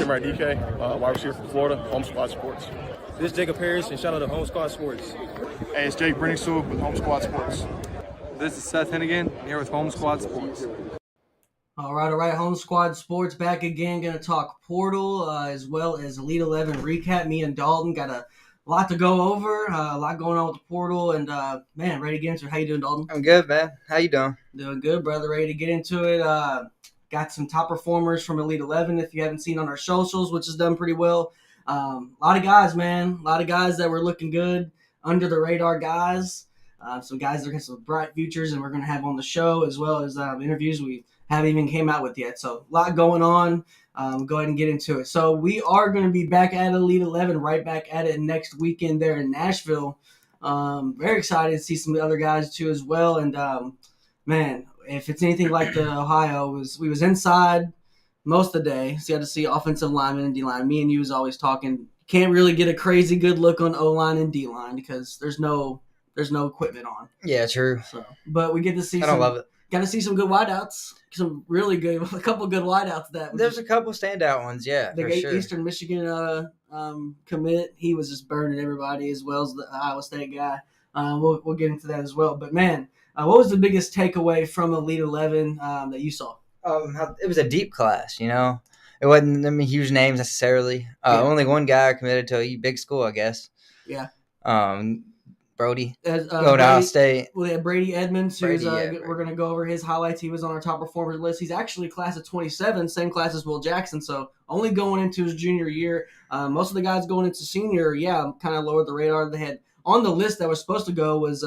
Samurai DK, wide receiver from Florida, Home Squad Sports. This is Jacob Harris, and shout out to Home Squad Sports. Hey, it's Jake Brenningstool with Home Squad Sports. This is Seth Hennigan here with Home Squad Sports. All right. Home Squad Sports back again. Going to talk portal as well as Elite 11 recap. Me and Dalton got a lot to go over, a lot going on with the portal. And, man, ready to get into it. How you doing, Dalton? I'm good, man. How you doing? Doing good, brother. Ready to get into it. Got some top performers from Elite 11 if you haven't seen on our socials, which has done pretty well. A lot of guys, man. A lot of guys that were looking good, under the radar guys. Some guys that got some bright futures and we're going to have on the show as well as interviews we haven't even came out with yet. So a lot going on. Go ahead and get into it. So we are going to be back at Elite 11, right back at it next weekend there in Nashville. Very excited to see some of the other guys too as well. And, man, if it's anything like the Ohio, we was inside most of the day. So you had to see offensive linemen and D-line. Me and you was always talking. Can't really get a crazy good look on O-line and D-line because there's no equipment on. Yeah, true. So, but we get to see. I don't love it. Got to see some good wideouts. Some really good, a couple good wideouts. There's a couple standout ones, yeah, the for sure. Eastern Michigan commit. He was just burning everybody as well as the Iowa State guy. We'll get into that as well. But man, what was the biggest takeaway from Elite 11 that you saw? It was a deep class, It wasn't huge names necessarily. Only one guy committed to a big school, I guess. Yeah. Brody. Brady, Iowa State. We had Brady Edmunds, who's Brady. We're going to go over his highlights. He was on our top performers list. He's actually class of 27, same class as Will Jackson, so only going into his junior year. Most of the guys going into senior, kind of lowered the radar. They had on the list that was supposed to go was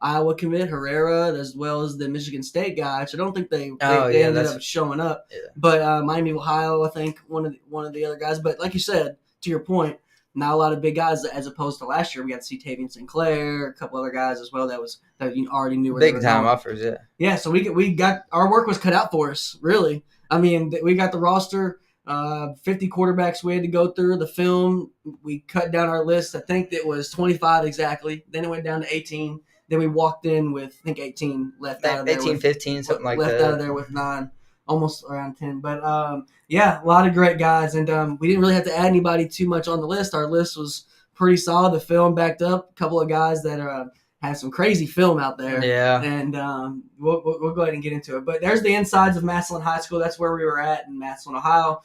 Iowa commit Herrera as well as the Michigan State guy, which I don't think they ended up showing up. Yeah. But Miami of Ohio, I think one of the other guys. But like you said, to your point, not a lot of big guys as opposed to last year. We got to see Tavian Sinclair, a couple other guys as well that you already knew where they were big time going. offers, yeah. Yeah, so we got our work was cut out for us, really. I mean, we got the roster, 50 quarterbacks we had to go through, the film. We cut down our list. I think it was 25 exactly. Then it went down to 18. Then we walked in with, I think, 18 left out of there. 18, 15, something like that. Left out of there with 9. Almost around 10. But, a lot of great guys. And we didn't really have to add anybody too much on the list. Our list was pretty solid. The film backed up. A couple of guys that had some crazy film out there. Yeah. And we'll go ahead and get into it. But there's the insides of Massillon High School. That's where we were at in Massillon, Ohio.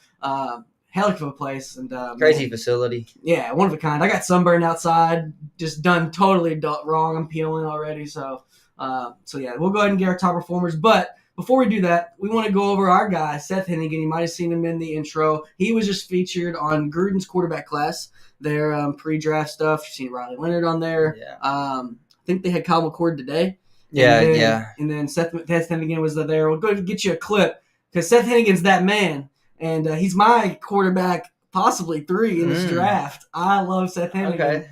Hell of a place. And crazy facility. Yeah, one of a kind. I got sunburned outside. Just done totally wrong. I'm peeling already. So we'll go ahead and get our top performers. But before we do that, we want to go over our guy, Seth Hennigan. You might have seen him in the intro. He was just featured on Gruden's quarterback class, their pre-draft stuff. You've seen Riley Leonard on there. Yeah. I think they had Kyle McCord today. Yeah. And then Seth Hennigan was there. We'll go ahead and get you a clip because Seth Hennigan's that man. And he's my quarterback, possibly 3 in this draft. I love Seth Hennigan. Okay.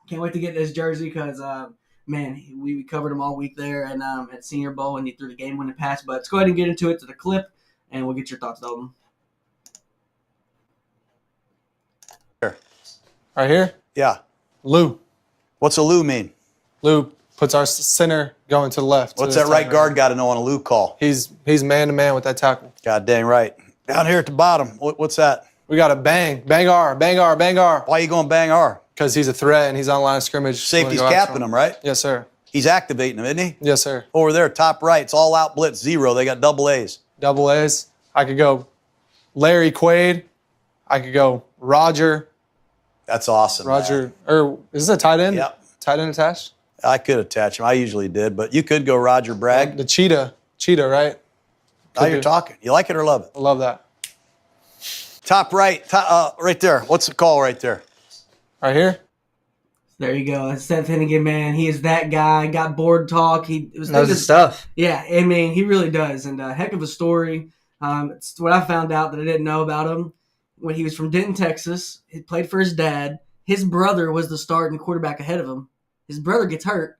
Can't wait to get this jersey because man, we covered him all week there and at Senior Bowl, and he threw the game-winning pass. But let's go ahead and get into it to the clip, and we'll get your thoughts, Dalton. Right here? Yeah. Lou. What's a Lou mean? Lou puts our center going to the left. What's that right guard got to know on a Lou call? He's man-to-man with that tackle. God dang right. Down here at the bottom, what's that? We got a bang R. Why are you going bang R? Because he's a threat and he's on line of scrimmage. Safety's capping him, right? Yes, sir. He's activating him, isn't he? Yes, sir. Over there, top right, it's all out blitz 0. They got double A's. Double A's. I could go Larry Quaid. I could go Roger. That's awesome. Roger. Or is this a tight end? Yep. Tight end attached? I could attach him. I usually did, but you could go Roger Bragg. The cheetah, right? Now you're talking. You like it or love it? I love that. Top right, right there. What's the call right there? Right here? There you go. That's Seth Hennigan, man. He is that guy. Got board talk. He knows his stuff. Yeah, I mean, he really does. And a heck of a story. It's what I found out that I didn't know about him. When he was from Denton, Texas, he played for his dad. His brother was the starting quarterback ahead of him. His brother gets hurt.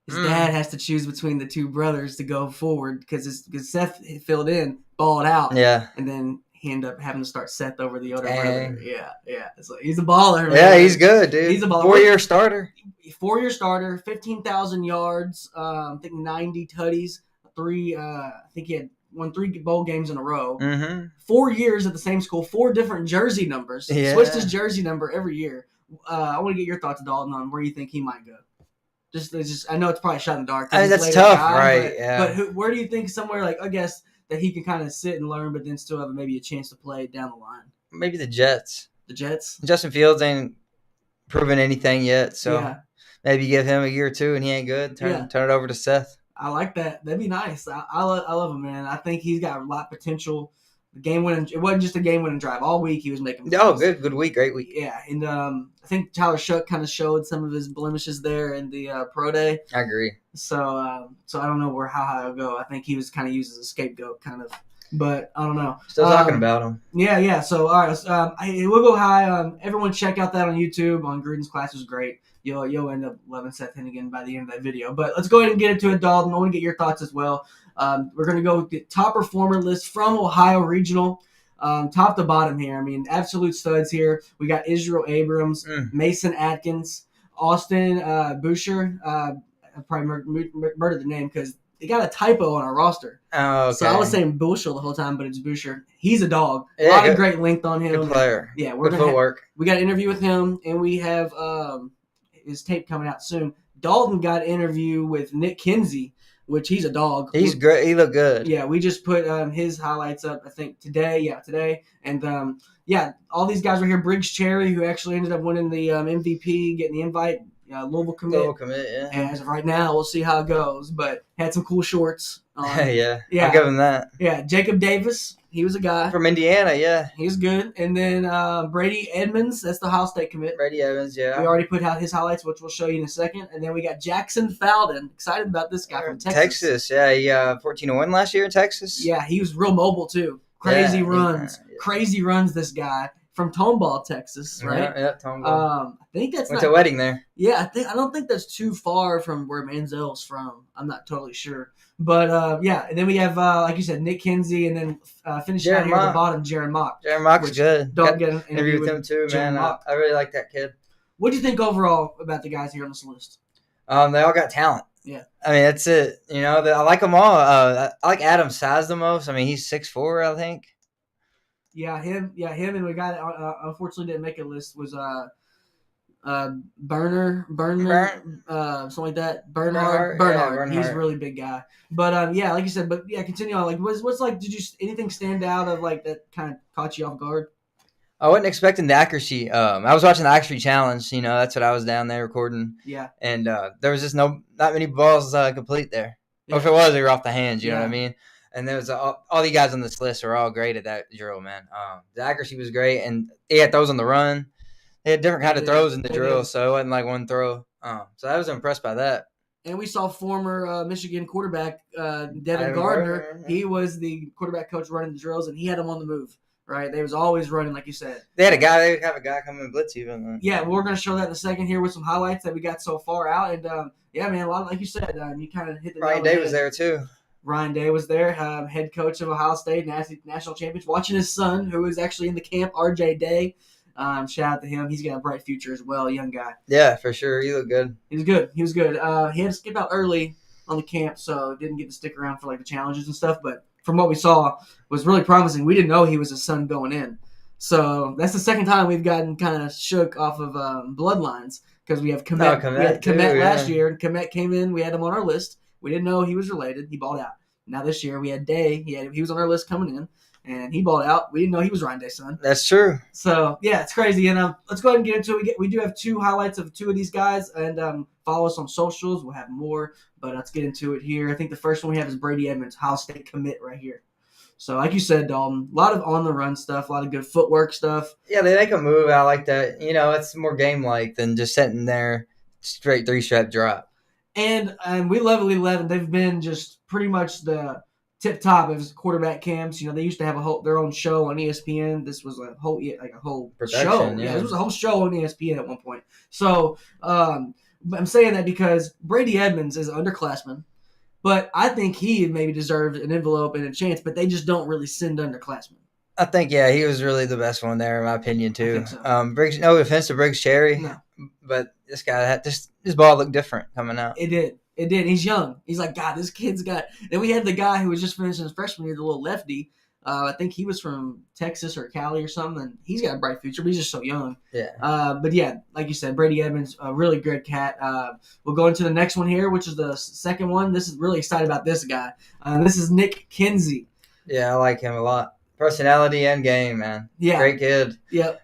His dad has to choose between the two brothers to go forward because Seth filled in, balled out. Yeah. And then he ended up having to start Seth over the older brother. Yeah. So he's a baller, man. Yeah, he's good, dude. He's a baller. 4-year starter. 4-year starter, 15,000 yards, I think 90 tutties, 3, I think he had won 3 bowl games in a row. Mm-hmm. 4 years at the same school, 4 different jersey numbers. Yeah. Switched his jersey number every year. I want to get your thoughts, Dalton, on where you think he might go. Just I know it's probably shot in the dark. I mean, he's a that's later tough, guy, right? But, Yeah. but where do you think somewhere like, I guess, that he can kind of sit and learn, but then still have maybe a chance to play down the line? Maybe the Jets. The Jets? Justin Fields ain't proven anything yet, so Yeah. maybe give him a year or two and he ain't good. Turn it over to Seth. I like that. That'd be nice. I love him, man. I think he's got a lot of potential. The game winning. It wasn't just a game winning drive. All week he was making. Oh, plays. good week, great week. Yeah, and I think Tyler Shuck kind of showed some of his blemishes there in the pro day. I agree. So I don't know how high it'll go. I think he was kind of used as a scapegoat, kind of. But I don't know. Still talking about him. Yeah. So all right, we'll go high. Everyone check out that on YouTube. On Gruden's class was great. You'll end up loving Seth Hennigan by the end of that video. But let's go ahead and get into it, Dalton. I want to get your thoughts as well. We're going to go with the top performer list from Ohio Regional, top to bottom here. I mean, absolute studs here. We got Israel Abrams, Mason Atkins, Austin Buescher. I probably murdered the name because they got a typo on our roster. Oh, okay. So I was saying Buescher the whole time, but it's Buescher. He's a dog. Yeah, a lot good, of great length on him. Good player. Yeah, we're good gonna footwork. We got an interview with him, and we have his tape coming out soon. Dalton got an interview with Nick Kinsey, which he's a dog. He's great. He looked good. Yeah, we just put his highlights up, I think, today. Yeah, today. And, all these guys are here. Briggs Cherry, who actually ended up winning the MVP, getting the invite. Louisville commit. Yeah. And as of right now, we'll see how it goes. But had some cool shorts. Yeah. I'll give him that. Yeah, Jacob Davis, he was a guy. From Indiana, yeah. He's good. And then Brady Edmunds, that's the Ohio State commit. Brady Evans, yeah. We already put out his highlights, which we'll show you in a second. And then we got Jaxyn Faldyn. Excited about this guy from Texas. Yeah. He 14-1 last year in Texas. Yeah, he was real mobile, too. Crazy runs, this guy. From Tomball, Texas, right? Yeah, Tomball. I think that's went to a wedding there. Yeah, I don't think that's too far from where Manziel's from. I'm not totally sure. But, and then we have, like you said, Nick Kinsey, and then finishing out here at the bottom, Jarin Mock. Jarin Mock's good. Don't get an interview with him, too, man. I really like that kid. What do you think overall about the guys here on this list? They all got talent. Yeah. I mean, that's it. I like them all. I like Adam's size the most. I mean, he's 6'4", I think. Yeah, him, and we got unfortunately didn't make a list was Bernard, something like that. Bernard. Bernhard. He's a really big guy. But like you said, continue on. Like, what's like? Did you anything stand out of like that kind of caught you off guard? I wasn't expecting the accuracy. I was watching the accuracy challenge. That's what I was down there recording. Yeah. And there was just not many balls complete there. Yeah. Or if it was, they were off the hands. You know what I mean? And there was all the guys on this list are all great at that drill, man. The accuracy was great, and they had throws on the run. They had different kind of throws in the drill, so it wasn't like one throw. So I was impressed by that. And we saw former Michigan quarterback Devin Gardner. He was the quarterback coach running the drills, and he had them on the move. Right, they was always running, like you said. They have a guy coming and blitz even. Yeah, we're gonna show that in a second here with some highlights that we got so far out, and man, a lot like you said, you kind of hit the. Ryan Day was there too. Ryan Day was there, head coach of Ohio State, national champions, watching his son, who was actually in the camp, RJ Day. Shout out to him. He's got a bright future as well, young guy. Yeah, for sure. He looked good. He was good. He had to skip out early on the camp, so didn't get to stick around for like the challenges and stuff. But from what we saw, was really promising. We didn't know he was his son going in. So that's the second time we've gotten kind of shook off of bloodlines because we have Komet. We had Komet last year, and Komet came in. We had him on our list. We didn't know he was related. He balled out. Now this year we had Day. He was on our list coming in, and he balled out. We didn't know he was Ryan Day's son. That's true. So yeah, it's crazy. And let's go ahead and get into it. We do have 2 highlights of 2 of these guys, and follow us on socials. We'll have more, but let's get into it here. I think the first one we have is Brady Edmunds, Ohio State commit right here. So like you said, Dalton, a lot of on the run stuff, a lot of good footwork stuff. Yeah, they make a move. I like that. It's more game like than just sitting there straight 3-strap drop. And we love Elite 11. They've been just pretty much the tip top of quarterback camps. They used to have their own show on ESPN. This was a whole production, show. Yeah, this was a whole show on ESPN at one point. So I'm saying that because Brady Edmunds is an underclassman, but I think he maybe deserved an envelope and a chance. But they just don't really send underclassmen. I think he was really the best one there in my opinion too. So. No offense to Briggs Cherry, no. But this guy this ball looked different coming out. It did. It did. He's young. He's like, God, this kid's got. Then we had the guy who was just finishing his freshman year, the little lefty. I think he was from Texas or Cali or something. And he's got a bright future, but he's just so young. Yeah. But yeah, like you said, Brady Edmunds, a really good cat. We'll go into the next one here, which is the second one. This is really excited about this guy. This is Nick Kinsey. Yeah, I like him a lot. Personality and game, man. Yeah. Great kid. Yep.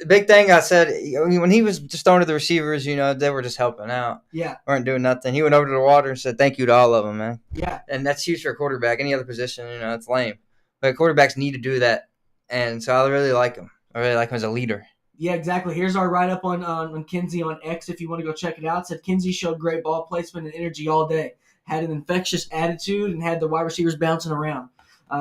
Big thing I said, when he was just throwing to the receivers, they were just helping out. Yeah. Weren't doing nothing. He went over to the water and said thank you to all of them, man. Yeah. And that's huge for a quarterback. Any other position, it's lame. But quarterbacks need to do that. And so I really like him. I really like him as a leader. Yeah, exactly. Here's our write-up on Kinsey on X if you want to go check it out. It said Kinsey showed great ball placement and energy all day. Had an infectious attitude and had the wide receivers bouncing around.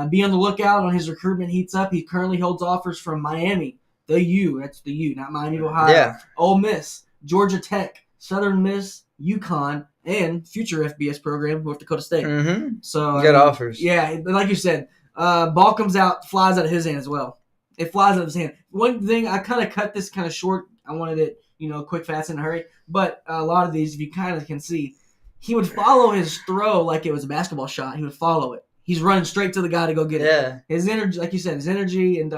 Be on the lookout on his recruitment heats up. He currently holds offers from Miami, the U. That's the U, not Miami, Ohio. Yeah. Ole Miss, Georgia Tech, Southern Miss, UConn, and future FBS program, North Dakota State. Mm-hmm. So Good offers. Yeah, like you said, ball comes out, flies out of his hand as well. It flies out of his hand. One thing, I kind of cut this kind of short. I wanted it, quick, fast, in a hurry. But a lot of these, if you kind of can see, he would follow his throw like it was a basketball shot. He would follow it. He's running straight to the guy to go get it. Yeah. His energy, like you said, and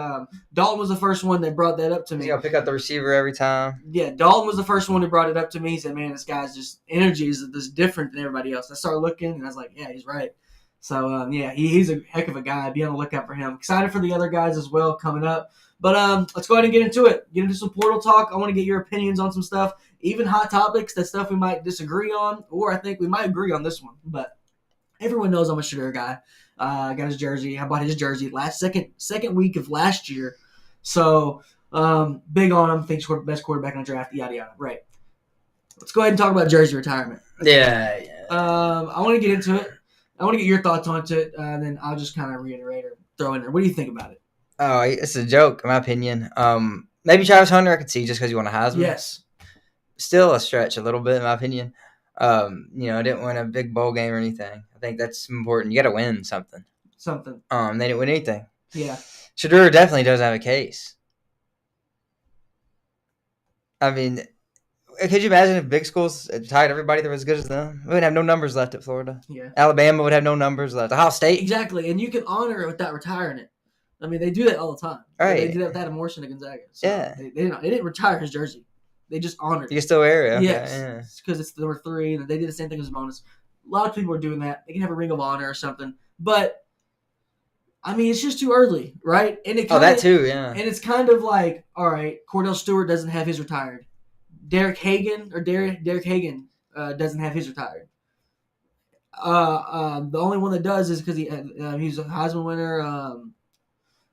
Dalton was the first one that brought that up to me. He's going to pick up the receiver every time. Yeah, Dalton was the first one who brought it up to me. He said, man, this guy's just energy is different than everybody else. I started looking, and I was like, yeah, he's right. So, he's a heck of a guy. Be on the lookout for him. Excited for the other guys as well coming up. But let's go ahead and get into it. Get into some portal talk. I want to get your opinions on some stuff, even hot topics, that stuff we might disagree on, or I think we might agree on this one. But everyone knows I'm a Shadur guy. I got his jersey. I bought his jersey second week of last year. So, big on him. Thinks best quarterback in the draft, yada, yada. Right. Let's go ahead and talk about jersey retirement. Yeah. I want to get into it. I want to get your thoughts on it, and then I'll just kind of reiterate or throw in there. What do you think about it? Oh, it's a joke, in my opinion. Maybe Travis Hunter I could see just because you want a Heisman. Yes. Still a stretch a little bit, in my opinion. I didn't win a big bowl game or anything. I think that's important. You got to win something. They didn't win anything. Yeah. Shadur definitely does have a case. I mean, could you imagine if big schools tied everybody that was as good as them? We would have no numbers left at Florida. Yeah. Alabama would have no numbers left. Ohio State. Exactly, and you can honor it without retaring it. I mean, they do that all the time. Right. They did that with Adam Morrison to Gonzaga. So Yeah. They didn't retire his jersey. They just honored You it. can still wear it. Okay. Yes, because it's number 3, and they did the same thing as bonus. A lot of people are doing that. They can have a Ring of Honor or something, but I mean, it's just too early, right? And it That too, yeah. And it's kind of like, all right, Cordell Stewart doesn't have his retired. Derek Hagan doesn't have his retired. The only one that does is because he's a Heisman winner.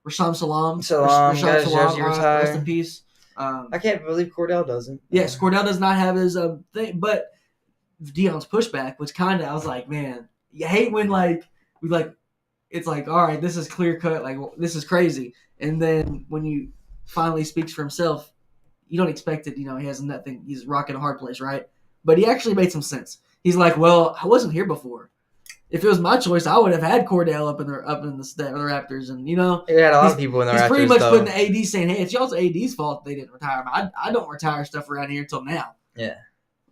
Rashawn Salam. Salam got his jersey retired. Rest in peace. I can't believe Cordell doesn't. Yes, Cordell does not have his thing, but Deion's pushback, which kind of I was like, man, you hate when it's like, all right, this is clear cut, like this is crazy, and then when you finally speaks for himself, you don't expect it. He has nothing. He's rocking a hard place, right? But he actually made some sense. He's like, well, I wasn't here before. If it was my choice, I would have had Cordell up in the Raptors, and He had a lot of people in the Raptors. He's pretty much though. putting the AD saying, hey, it's y'all's AD's fault they didn't retire him. I don't retire stuff around here until now. Yeah.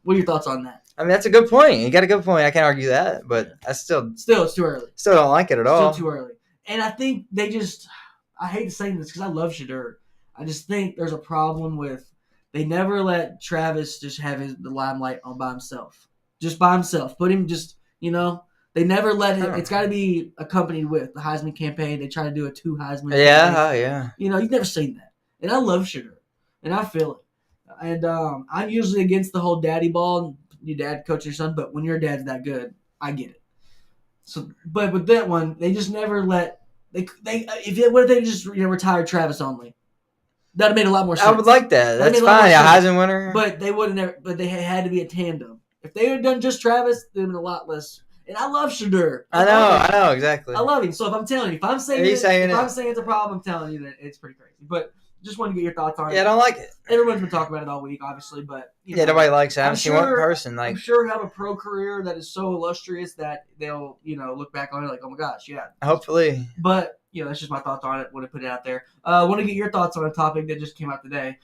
What are your thoughts on that? I mean, that's a good point. You got a good point. I can't argue that, but I still It's too early. don't like it at all. Still too early. And I think I hate saying this because I love Shadur. I just think there's a problem with they never let Travis just have the limelight by himself. Just by himself. Put him they never let him. It's got to be accompanied with the Heisman campaign. They try to do a 2 Heisman campaign. Yeah. You've never seen that. And I love Shadur. And I feel it. And I'm usually against the whole daddy ball, your dad coaching your son, but when your dad's that good, I get it. So, but with that one, they just never let what if they just retired Travis only? That'd have made a lot more sense. I would like that. That'd That's made a lot fine. more A sense. Heisman winner. But they wouldn't have. But they had to be a tandem. If they had done just Travis, they'd have been a lot less. And I love Shadur. I know exactly. I love him. So if I'm telling you, if I'm saying it's a problem, I'm telling you that it's pretty crazy. But just want to get your thoughts on it. Yeah, I don't like it. Everyone's been talking about it all week, obviously, but nobody likes it. I I'm haven't seen one sure- person I'm sure you have a pro career that is so illustrious that they'll look back on it like, oh my gosh, yeah. Hopefully. But that's just my thoughts on it. Want to put it out there. Want to get your thoughts on a topic that just came out today.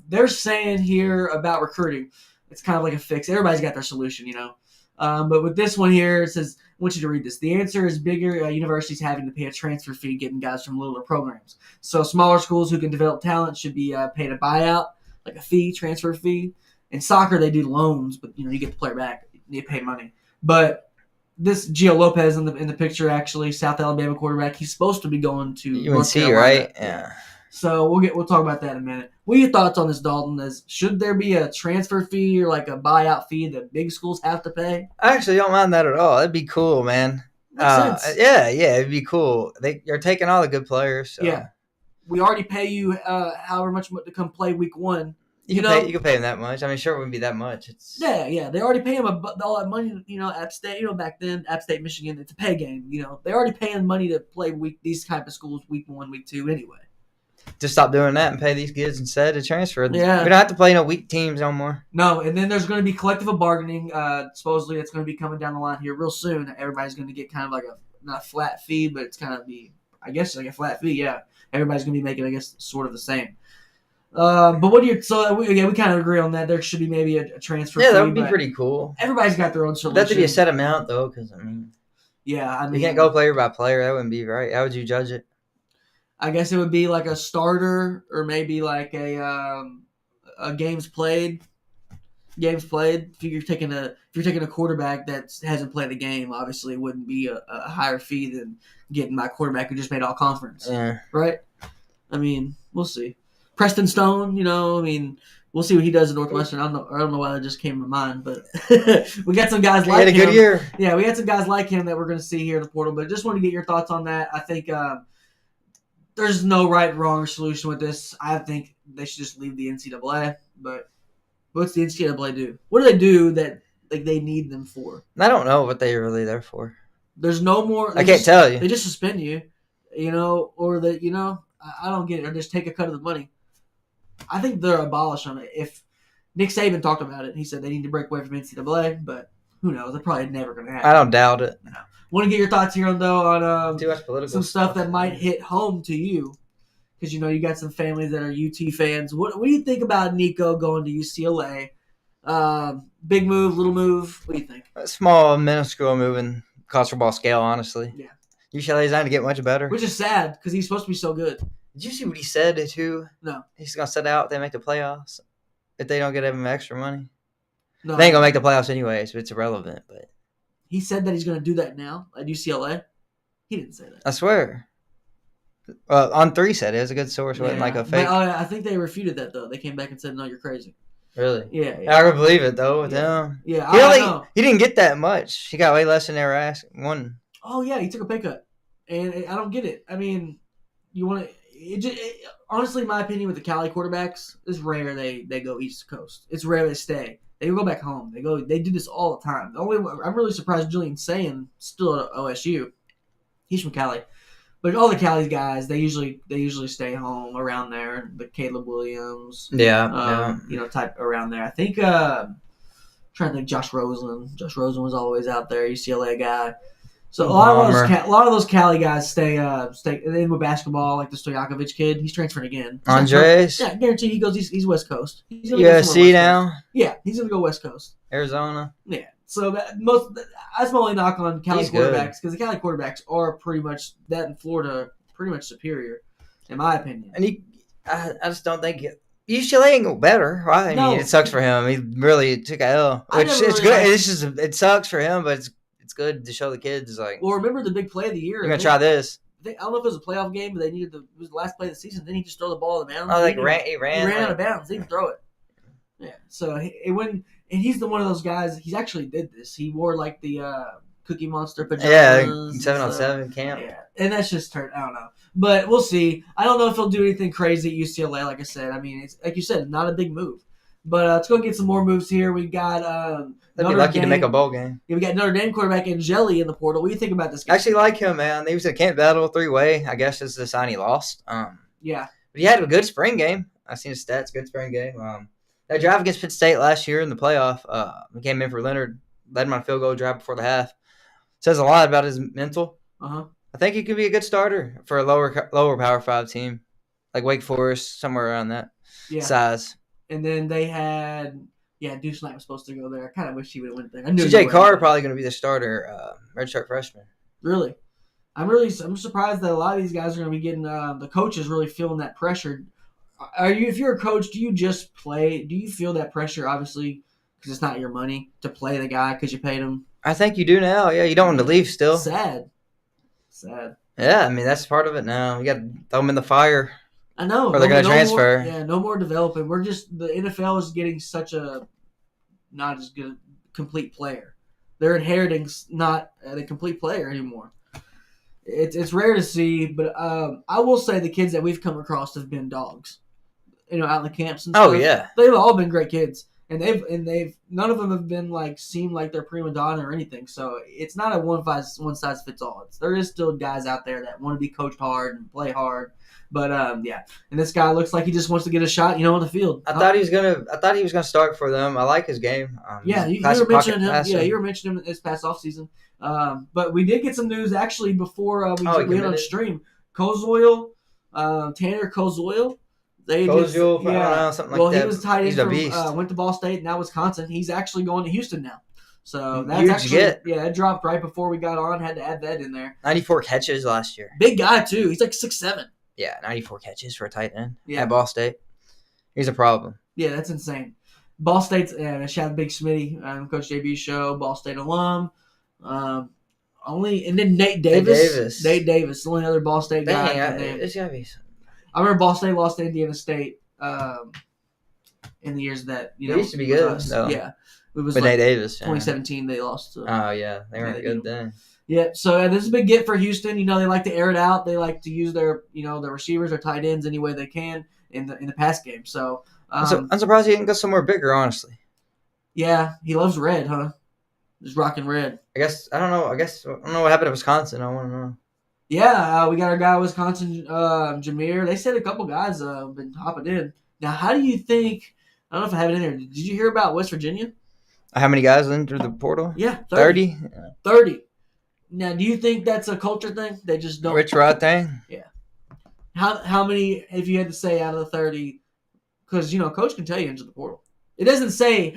They're saying here about recruiting. It's kind of like a fix. Everybody's got their solution, you know. But with this one here, it says, I want you to read this. The answer is bigger universities having to pay a transfer fee getting guys from littler programs. So smaller schools who can develop talent should be paid a buyout, like a fee, transfer fee. In soccer, they do loans, but you get the player back. You pay money. But this Gio Lopez in the picture, actually, South Alabama quarterback, he's supposed to be going to North UNC, Carolina. right? Yeah. So we'll talk about that in a minute. What are your thoughts on this, Dalton? Should there be a transfer fee or like a buyout fee that big schools have to pay? I actually don't mind that at all. That'd be cool, man. Makes sense. Yeah, it'd be cool. You're taking all the good players. So. Yeah. We already pay you however much to come play week 1. You can pay them that much. I mean, sure, it wouldn't be that much. Yeah. They already pay him all that money. App State. Back then, App State, Michigan, it's a pay game. They're already paying money to play these type of schools week 1, week 2 anyway. Just stop doing that and pay these kids instead to transfer. Yeah. We don't have to play no weak teams no more. No, and then there's going to be collective bargaining. Supposedly, it's going to be coming down the line here real soon. Everybody's going to get kind of like not a flat fee, but it's kind of I guess like a flat fee. Yeah, everybody's going to be making, I guess, sort of the same. But what do you? So we kind of agree on that. There should be maybe a transfer. Yeah, fee, that would be pretty cool. Everybody's got their own solution. That to be a set amount though, because yeah, you can't go player by player. That wouldn't be right. How would you judge it? I guess it would be like a starter or maybe like a games played. Games played. If you're taking a quarterback that hasn't played a game, obviously it wouldn't be a higher fee than getting my quarterback who just made all conference. Yeah. Right. I mean, we'll see. Preston Stone, we'll see what he does at Northwestern. I don't know why that just came to mind, but we got some guys like him. He had a good year. Yeah, we had some guys like him that we're going to see here in the portal. But just want to get your thoughts on that. I think there's no right, wrong solution with this. I think they should just leave the NCAA. But what's the NCAA do? What do they do that they need them for? I don't know what they're really there for. There's no more. I can't tell you. They just suspend you, or that I don't get it. Or just take a cut of the money. I think they're abolish them. If Nick Saban talked about it, he said they need to break away from NCAA, but who knows? They're probably never going to happen. I don't doubt it. No. Want to get your thoughts here on Too much political some stuff that might hit home to you, because you got some families that are UT fans. What do you think about Nico going to UCLA? Big move, little move. What do you think? A small, minuscule move in college football scale, honestly. Yeah. UCLA's not going to get much better. Which is sad because he's supposed to be so good. Did you see what he said, too? No. He's going to sit out if they make the playoffs. If they don't get him extra money. No. They ain't going to make the playoffs anyways, but it's irrelevant. But he said that he's going to do that now at UCLA. He didn't say that. I swear. Well, On 3 said it. It was a good source. It wasn't like a fake. But, I think they refuted that, though. They came back and said, no, you're crazy. Really? Yeah. I would believe it, though, with him. Yeah, I know. He didn't get that much. He got way less than they were asking. One. Oh, yeah, he took a pay cut. And I don't get it. I mean, you want to honestly, in my opinion, with the Cali quarterbacks, it's rare they go East Coast. It's rare they stay. They go back home. They do this all the time. I'm really surprised Julian Saying still at OSU. He's from Cali. But all the Cali guys, they usually stay home around there. The Caleb Williams. Yeah. Type around there. I think trying to think Josh Rosen. Josh Rosen was always out there, UCLA guy. So a lot of those Cali guys stay in with basketball, like the Stojakovic kid. He's transferring again. Andres? Yeah, guaranteed he goes. He's West Coast. He's USC now? Yeah, he's gonna go West Coast. Arizona? Yeah. So that's my only knock on Cali quarterbacks, because the Cali quarterbacks are pretty much that in Florida, pretty much superior, in my opinion. And I just don't think UCLA ain't go better. Right? I mean, it sucks for him. He really took a L, which it's good. It sucks for him, but it's good to show the kids Well, remember the big play of the year. You're gonna try this. I don't know if it was a playoff game, but it was the last play of the season. Then he just threw the ball out of bounds. Oh, he ran out of bounds. He didn't throw it. Yeah. So it went, and he's one of those guys. He's actually did this. He wore like the Cookie Monster pajamas. Yeah, 7-on-7 camp. Yeah, and that's just turned. I don't know, but we'll see. I don't know if he'll do anything crazy at UCLA. Like I said, I mean, it's like you said, not a big move. But let's go get some more moves here. We got. They'd be lucky to make a bowl game. Yeah, we got Notre Dame quarterback Angeli in the portal. What do you think about this guy? I actually like him, man. He was a camp battle 3-way. I guess this is the sign he lost. Yeah. But he had a good spring game. I've seen his stats. Good spring game. That drive against Pitt State last year in the playoff, he came in for Leonard, led him on a field goal drive before the half. Says a lot about his mental. Uh-huh. I think he could be a good starter for a lower Power 5 team, like Wake Forest, somewhere around that size. And then they had Yeah, Deuce Knight was supposed to go there. I kind of wish he would have went there. I knew he CJ would. Carr probably going to be the starter, redshirt freshman. Really. I'm surprised that a lot of these guys are going to be getting the coaches really feeling that pressure. If you're a coach, do you just play? Do you feel that pressure, obviously, because it's not your money, to play the guy because you paid him? I think you do now. Yeah, you don't want to leave still. Sad. Yeah, I mean, that's part of it now. You got to throw them in the fire. I know. Or they're going to transfer. No more developing. The NFL is getting such a not as good complete player. They're inheriting not a complete player anymore. It's rare to see, but I will say the kids that we've come across have been dogs. Out in the camps and stuff. Oh yeah, they've all been great kids, and they've none of them have been seem like they're prima donna or anything. So it's not a one size fits all. There is still guys out there that want to be coached hard and play hard, but yeah. And this guy looks like he just wants to get a shot, on the field. I thought he was gonna start for them. I like his game. Yeah, you were mentioning him. Yeah, you were mentioning him this past offseason. But we did get some news actually before we went on stream. Kozoil, Tanner Kozoil. Something like that. Well, he was tight end He's a beast. went to Ball State, now Wisconsin. He's actually going to Houston now. So that's Huge actually get. Yeah, it dropped right before we got on. Had to add that in there. 94 catches last year. Big guy too. He's like 6'7". Yeah, 94 catches for a tight end. Yeah. At Ball State. He's a problem. Yeah, that's insane. Ball State's shout out Big Smitty, Coach JB's show, Ball State alum. And then Nate Davis. Nate Davis, the only other Ball State guy. It's gotta be. I remember Ball State lost to Indiana State in the years that They used to be good. No. Yeah, it was But Nate Davis. 2017 they lost. To, Oh yeah, they weren't good then. Yeah, so this is a big get for Houston. They like to air it out. They like to use their their receivers or tight ends any way they can in the pass game. So I'm surprised he didn't go somewhere bigger. Honestly. Yeah, he loves red, huh? Just rocking red. I don't know what happened to Wisconsin. I want to know. Yeah, we got our guy Wisconsin, Jameer. They said a couple guys have been hopping in. Now, how do you think? I don't know if I have it in there. Did you hear about West Virginia? How many guys entered the portal? Yeah, 30. 30. Now, do you think that's a culture thing? They just don't. Rich Rod thing. Yeah. How many? If you had to say out of the 30, because Coach can tell you into the portal. It doesn't say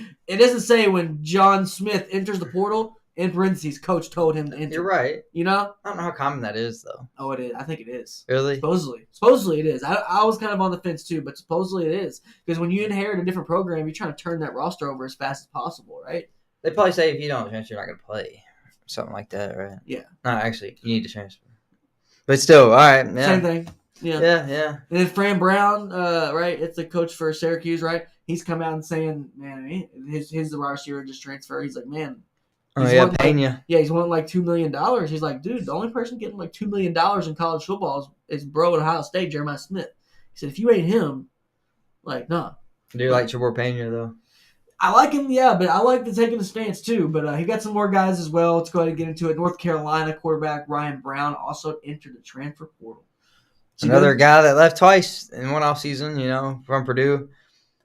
when John Smith enters the portal. In parentheses, Coach told him to enter. You're right. I don't know how common that is, though. Oh, it is. I think it is. Really? Supposedly it is. I was kind of on the fence, too, but supposedly it is. Because when you inherit a different program, you're trying to turn that roster over as fast as possible, right? They probably say if you don't transfer, you're not going to play. Something like that, right? Yeah. No, actually, you need to transfer. But still, all right. Yeah. Same thing. Yeah. Yeah. And then Fran Brown, right? It's the coach for Syracuse, right? He's come out and saying, man, his the wide receiver just transferred. He's like, man. Oh, yeah, Pena. He's wanting $2 million. He's like, dude, the only person getting $2 million in college football is bro at Ohio State, Jeremiah Smith. He said, if you ain't him, nah. Do you like Trevor Pena, though? I like him, yeah, but I like the taking the stance, too. But he got some more guys as well. Let's go ahead and get into it. North Carolina quarterback Ryan Brown also entered the transfer portal. Another guy that left twice in one offseason, from Purdue.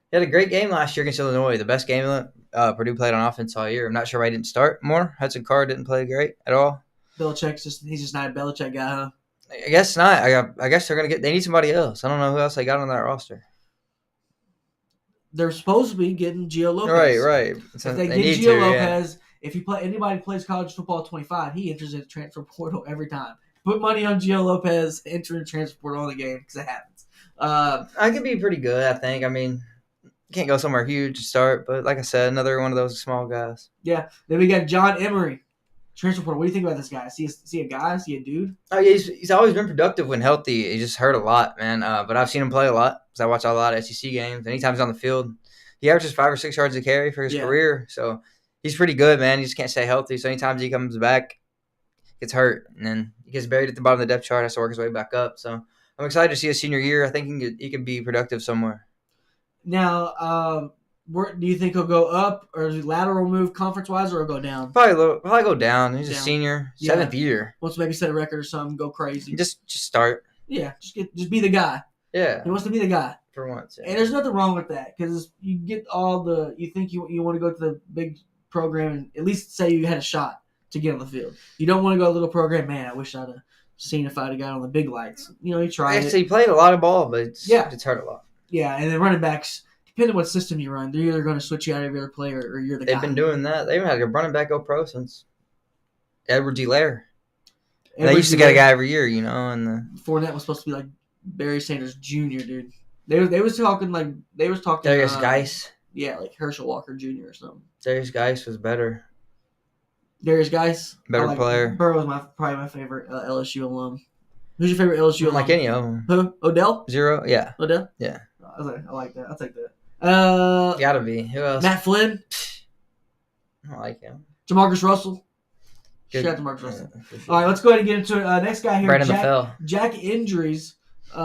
He had a great game last year against Illinois, the best game Purdue played on offense all year. I'm not sure why he didn't start more. Hudson Card didn't play great at all. Belichick's he's just not a Belichick guy, huh? I guess not. I guess they need somebody else. I don't know who else they got on that roster. They're supposed to be getting Gio Lopez. Right. So if they get Gio Lopez, if anybody plays college football at 25, he enters in the transfer portal every time. Put money on Gio Lopez, enter in the transfer portal on the game because it happens. I could be pretty good, I think. I mean, can't go somewhere huge to start, but like I said, another one of those small guys. Yeah. Then we got John Emery, transfer portal. What do you think about this guy? Is he a guy? Is he a dude? Oh, yeah, he's always been productive when healthy. He just hurt a lot, man. But I've seen him play a lot because I watch a lot of SEC games. Anytime he's on the field, he averages 5 or 6 yards a carry for his career. So he's pretty good, man. He just can't stay healthy. So anytime he comes back, gets hurt, and then he gets buried at the bottom of the depth chart, has to work his way back up. So I'm excited to see his senior year. I think he can be productive somewhere. Now, do you think he'll go up, or is he lateral move conference-wise, or he'll go down? Probably go down. He's a senior, 7th year. Wants to maybe set a record or something, go crazy. Just start. Yeah, just be the guy. Yeah. He wants to be the guy. For once. Yeah. And there's nothing wrong with that, because you get you think you want to go to the big program and at least say you had a shot to get on the field. You don't want to go to a little program, man, I wish I'd have seen if I'd have got on the big lights. You tried it. He played a lot of ball, but it's hurt a lot. Yeah, and then running backs, depending on what system you run, they're either going to switch you out every other player or you're the guy. They've been doing that. They even had a running back go pro since Edward Lair. They used to get a guy every year, you know. And Fournette was supposed to be like Barry Sanders Jr., dude. They was talking Darius Geis. Yeah, like Herschel Walker Jr. or something. Darius Geis was better. Darius Geis, Better player. Burrow's probably my favorite LSU alum. Who's your favorite LSU alum? Like any of them. Who? Odell? Zero? Yeah. Odell? Yeah. I like that. I'll take that. Gotta be. Who else? Matt Flynn. I don't like him. Jamarcus Russell. Good. Shout out to Marcus Russell. Yeah, for sure. All right, let's go ahead and get into it. Next guy here, Brandon McPhail. Jack Injuries. He's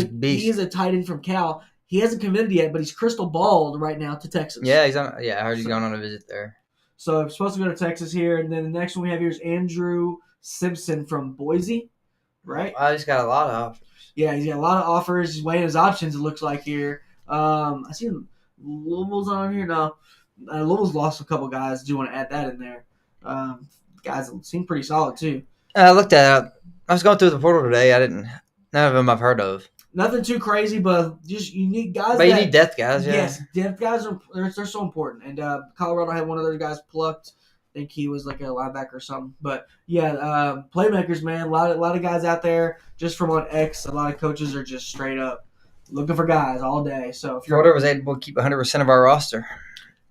a beast. He is a tight end from Cal. He hasn't committed yet, but he's crystal balled right now to Texas. Yeah, he's on. Yeah, I heard he's going on a visit there. So I'm supposed to go to Texas here, and then the next one we have here is Andrew Simpson from Boise, right? Wow, he's got a lot of offers. Yeah, he's got a lot of offers. He's weighing his options, it looks like here. I see Louisville's on here. No, Louisville's lost a couple guys. Do want to add that in there. Guys seem pretty solid, too. I looked at. I was going through the portal today. None of them I've heard of. Nothing too crazy, but just you need guys. But you need depth guys, yeah. Yes, depth guys they're so important. And Colorado had one of those guys plucked. I think he was like a linebacker or something. But yeah, playmakers, man. A lot of guys out there. Just from on X, a lot of coaches are just straight up looking for guys all day. So if Florida was able to keep 100% of our roster.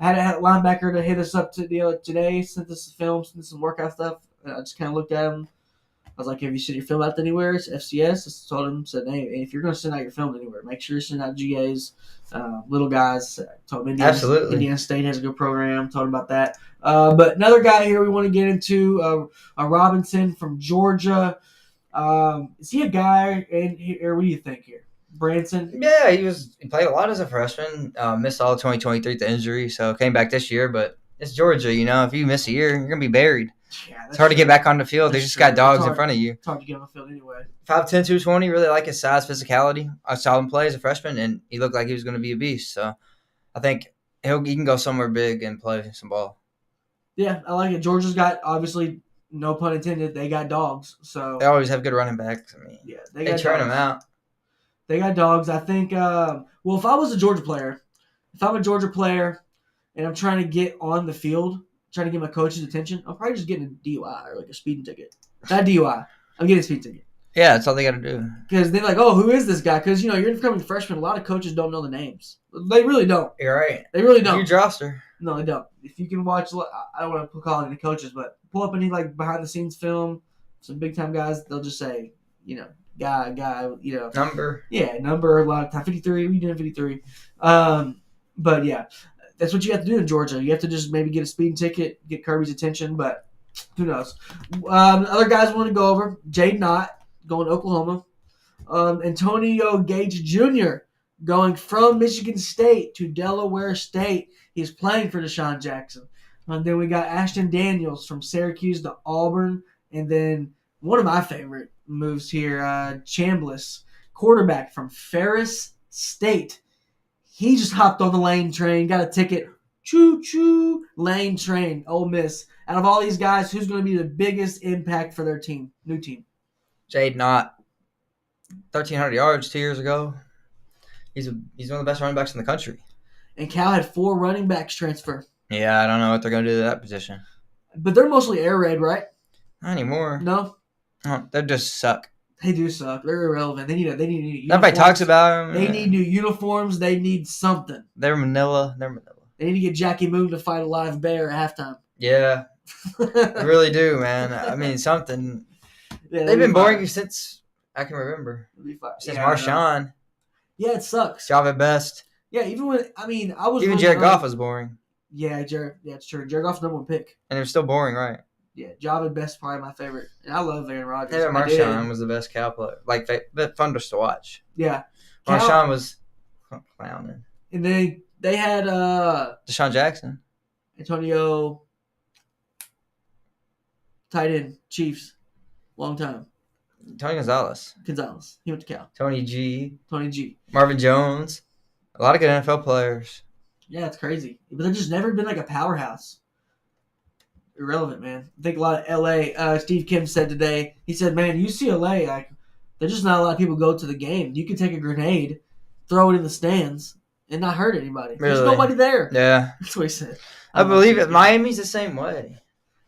I had a linebacker to hit us up today, sent us some film, sent us some workout stuff. And I just kind of looked at him. I was like, have you sent your film out anywhere? It's FCS. I told him, said, hey, if you're going to send out your film anywhere, make sure you send out GAs, little guys. Told him Absolutely. Indiana State has a good program. Told him about that. But another guy here we want to get into, Robinson from Georgia. Is he a guy, or what do you think here? Branson? Yeah, he played a lot as a freshman. Missed all of 2023 with the injury, so came back this year. But it's Georgia, you know. If you miss a year, you're going to be buried. Yeah, it's hard to get back on the field. They just got dogs in front of you. It's hard to get on the field anyway. 5'10", 220, really like his size, physicality. I saw him play as a freshman, and he looked like he was going to be a beast. So I think he can go somewhere big and play some ball. Yeah, I like it. Georgia's got, obviously, no pun intended, they got dogs. So they always have good running backs. I mean, yeah, they turn them out. They got dogs. I think, if I was a Georgia player, and I'm trying to get on the field, trying to get my coach's attention, I'm probably just getting a DUI or like a speeding ticket. Not DUI. I'm getting a speeding ticket. Yeah, that's all they got to do. Because they're like, oh, who is this guy? Because, you're becoming a freshman. A lot of coaches don't know the names. They really don't. You're right. They really don't. Huge roster. No, they don't. If you can watch, I don't want to call any coaches, but pull up any behind-the-scenes film, some big-time guys, they'll just say, guy, Number. Yeah, number a lot of time. 53, we doing 53. But yeah, that's what you have to do in Georgia. You have to just maybe get a speeding ticket, get Kirby's attention, but who knows? Other guys want to go over. Jade Knott going to Oklahoma. Antonio Gage Jr. going from Michigan State to Delaware State. He's playing for Deshaun Jackson. And then we got Ashton Daniels from Syracuse to Auburn. And then one of my favorite moves here, Chambliss, quarterback from Ferris State. He just hopped on the Lane train, got a ticket. Choo-choo, Lane train, Ole Miss. Out of all these guys, who's going to be the biggest impact for their team, new team? Jade Knott, 1,300 yards 2 years ago. He's one of the best running backs in the country. And Cal had 4 running backs transfer. Yeah, I don't know what they're going to do to that position. But they're mostly air raid, right? Not anymore. No? Oh, they just suck. They do suck. They're irrelevant. They need new uniforms. Nobody talks about them. They need new uniforms. They need something. They're Manila. They need to get Jackie Moon to fight a live bear at halftime. Yeah. They really do, man. I mean, something. Yeah, They've been boring since I can remember. Since Marshawn. Yeah, it sucks. Job at best. Yeah, even when I was even Jared Goff was boring. Yeah, it's true. Jared Goff's number 1 pick. And it was still boring, right? Yeah, Job at best probably my favorite. And I love Aaron Rodgers. Even Marshawn was the best Cal player. Like, fun just to watch. Yeah. Marshawn was clowning. And they had Deshaun Jackson. Antonio, tight end, Chiefs, long time. Tony Gonzalez. He went to Cal. Tony G. Marvin Jones. A lot of good NFL players. Yeah, it's crazy. But they've just never been like a powerhouse. Irrelevant, man. I think a lot of L.A. Steve Kim said today, he said, man, UCLA, there's just not a lot of people go to the game. You can take a grenade, throw it in the stands, and not hurt anybody. There's Really? nobody there. Yeah. That's what he said. I believe it. Miami's the same way.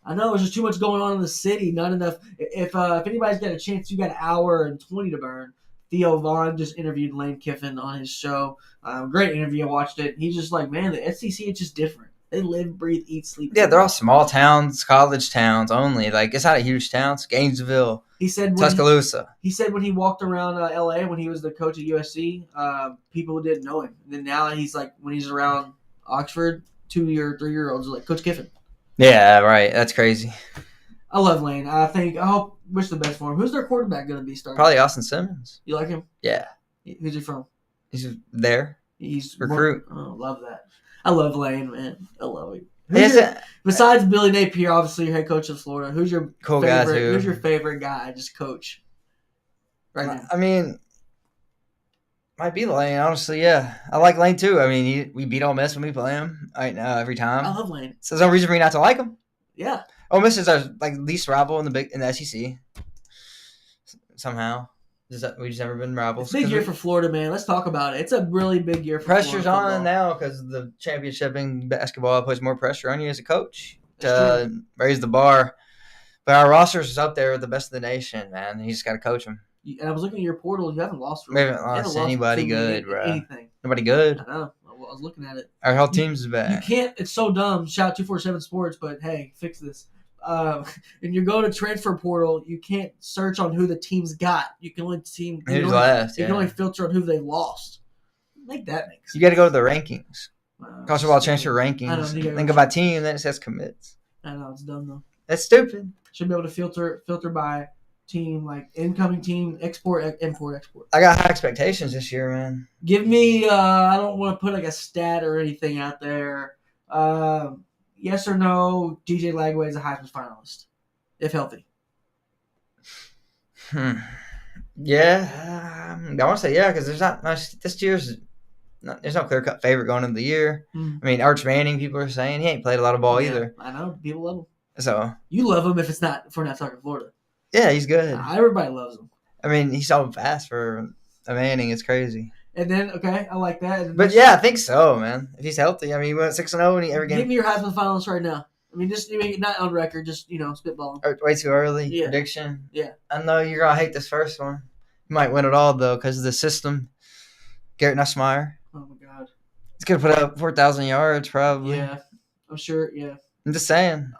I know there's just too much going on in the city. Not enough. If anybody's got a chance, you got an hour and 20 to burn. Theo Vaughn just interviewed Lane Kiffin on his show. Great interview. I watched it. He's just like, man, the SEC is just different. They live, breathe, eat, sleep. Yeah, they're all small towns, college towns only. Like, it's not a huge town. It's Gainesville, He said Tuscaloosa. He said when he walked around LA when he was the coach at USC, people didn't know him. And then now he's like, when he's around Oxford, 2-year, 3-year-olds are like, Coach Kiffin. Yeah, right. That's crazy. I love Lane. I wish the best for him. Who's their quarterback going to be starting? Probably Austin Simmons. You like him? Yeah. Who's he from? He's there. He's Recruit. Love that. I love Lane, man. I love him. Besides Billy Napier, obviously your head coach of Florida, who's your Cool favorite? guy, too. Who's your favorite guy? Just coach. Right now. I mean, might be Lane, honestly. Yeah, I like Lane too. I mean, we beat Ole Miss when we play him right now every time. I love Lane. So there's no reason for me not to like him. Yeah. Ole Miss is our least rival in the SEC. Somehow, we just never been rivals. It's a big year for Florida, man. Let's talk about it. It's a really big year for pressure's Florida on football. now because the championship in basketball puts more pressure on you as a coach to raise the bar. But our rosters is up there with the best of the nation, man. You just got to coach them. And I was looking at your portal. You haven't lost. We haven't lost anybody good, bro. Anything. Nobody good. I know. I was looking at it. Our whole team's bad. You can't. It's so dumb. Shout 247 Sports, but hey, fix this. And you go to transfer portal, you can't search on who the team's got. You can only who's left. You can only filter on who they lost. Make that make sense. You got to go to the rankings. College football transfer rankings. Think about team, then it says commits. I know it's dumb though. That's stupid. Should be able to filter by team, like incoming team, export, import, export. I got high expectations this year, man. Give me. I don't want to put like a stat or anything out there. Yes or no? DJ Lagway is a Heisman finalist, if healthy. Yeah, I want to say yeah because there's not much. This year's there's no clear cut favorite going into the year. I mean, Arch Manning, people are saying he ain't played a lot of ball either. I know people love him. So you love him if we're not talking Florida. Yeah, he's good. Everybody loves him. I mean, he's so fast for a Manning. It's crazy. And then, okay, I like that. But yeah, I think so, man. If he's healthy, I mean, he went 6-0 in every game. Give me your Heisman finalist right now. I mean, just not on record, just spitballing. Way too early prediction. Yeah. I know you're gonna hate this first one. You might win it all though because of the system. Garrett Nussmeier. Oh my God. He's gonna put up 4,000 yards probably. Yeah, I'm sure. Yeah. I'm just saying.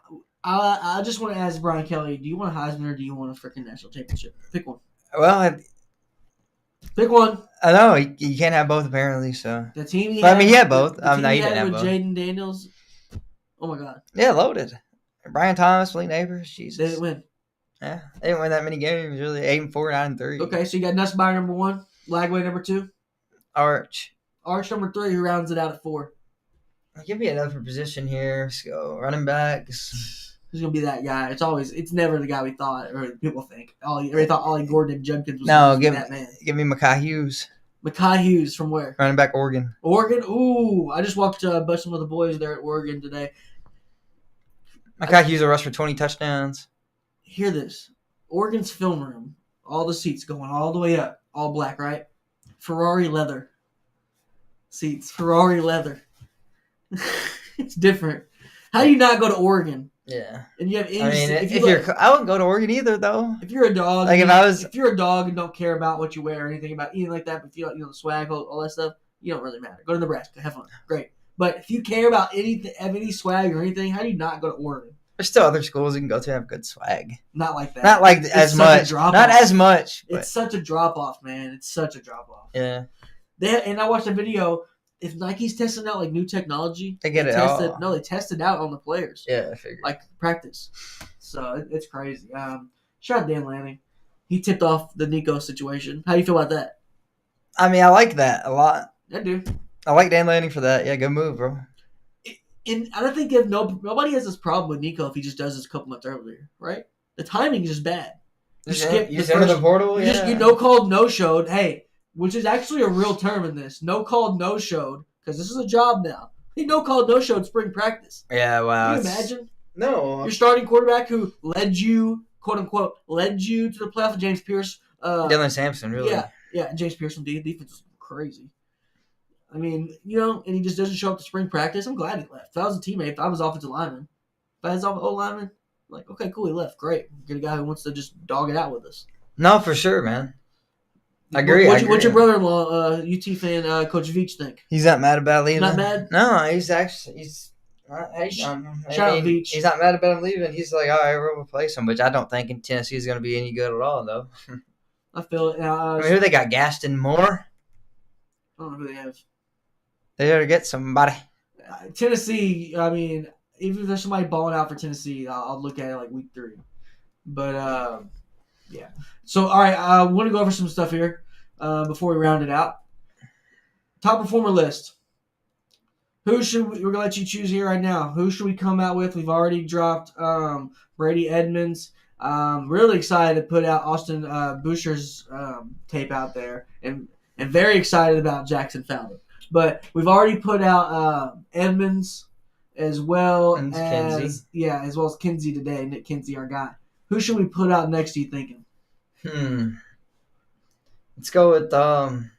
I just want to ask Brian Kelly: do you want a Heisman or do you want a freaking national championship? Pick one. Well, pick one. I know you can't have both apparently. So the team. He had both. No, you didn't have both. Jaden Daniels. Oh my God. Yeah, loaded. Brian Thomas, Lee Neighbors. Jesus. They didn't win. Yeah, they didn't win that many games. Really, 8-4, 9-3. Okay, so you got Nussmeier number 1, Lagway number 2, Arch number 3, who rounds it out at 4. Give me another position here. Let's go running backs. Who's gonna be that guy? It's never the guy we thought or people think. Everybody thought Ollie Gordon and Judkins was that man. Give me Mekhi Hughes. Mekhi Hughes from where? Running back Oregon. Oregon? Ooh, I just walked busting with the boys there at Oregon today. Mekhi Hughes will rush for 20 touchdowns. Hear this. Oregon's film room, all the seats going all the way up, all black, right? Ferrari leather seats. Ferrari leather. It's different. How do you not go to Oregon? Yeah. And you have any, I wouldn't go to Oregon either though. If you're a dog, like if you're a dog and don't care about what you wear or anything about anything like that, but if you don't, the swag, all that stuff, you don't really matter. Go to Nebraska, have fun, great. But if you care about anything, have any swag or anything, how do you not go to Oregon? There's still other schools you can go to have good swag. Not like that. Not like as much. Not as much. But. It's such a drop off, man. It's such a drop off. Yeah. And I watched a video. If Nike's testing out like new technology, they all. No, they test it out on the players. Yeah, I figured. Like practice. So it's crazy. Shout out Dan Lanning. He tipped off the Nico situation. How do you feel about that? I mean, I like that a lot. I do. I like Dan Lanning for that. Yeah, good move, bro. And I don't think nobody has this problem with Nico if he just does this a couple months earlier, right? The timing is just bad. You enter the portal. You no called, no showed. Hey, which is actually a real term in this. No called, no showed, because this is a job now. He no called, no showed spring practice. Yeah, wow. Can you imagine? No. Your starting quarterback who led you, quote unquote, to the playoff with James Pierce. Dylan Sampson, really. Yeah, James Pierce from defense is crazy. I mean, and he just doesn't show up to spring practice. I'm glad he left. If I was a teammate, if I was offensive lineman, if I was O lineman, like, okay, cool, he left. Great. Get a guy who wants to just dog it out with us. No, for sure, man. I agree. What's your brother-in-law, UT fan, Coach Veach, think? He's not mad about leaving. Not mad? No, he's not. Shout out Veach. He's not mad about him leaving. He's like, all right, we'll replace him, which I don't think in Tennessee is going to be any good at all, though. I feel it. I mean, who they got? Gaston Moore? I don't know who they have. They got to get somebody. Tennessee, I mean, even if there's somebody balling out for Tennessee, I'll look at it like week 3. But, yeah. So, all right, I want to go over some stuff here before we round it out. Top performer list. We're going to let you choose here right now. Who should we come out with? We've already dropped Brady, Edmunds. Really excited to put out Austin Buescher's tape out there. And very excited about Jaxyn Faldyn. But we've already put out Edmunds as well as Kinsey. As well as Kinsey today. Nick Kinsey, our guy. Who should we put out next? You thinking? Let's go with Jarin.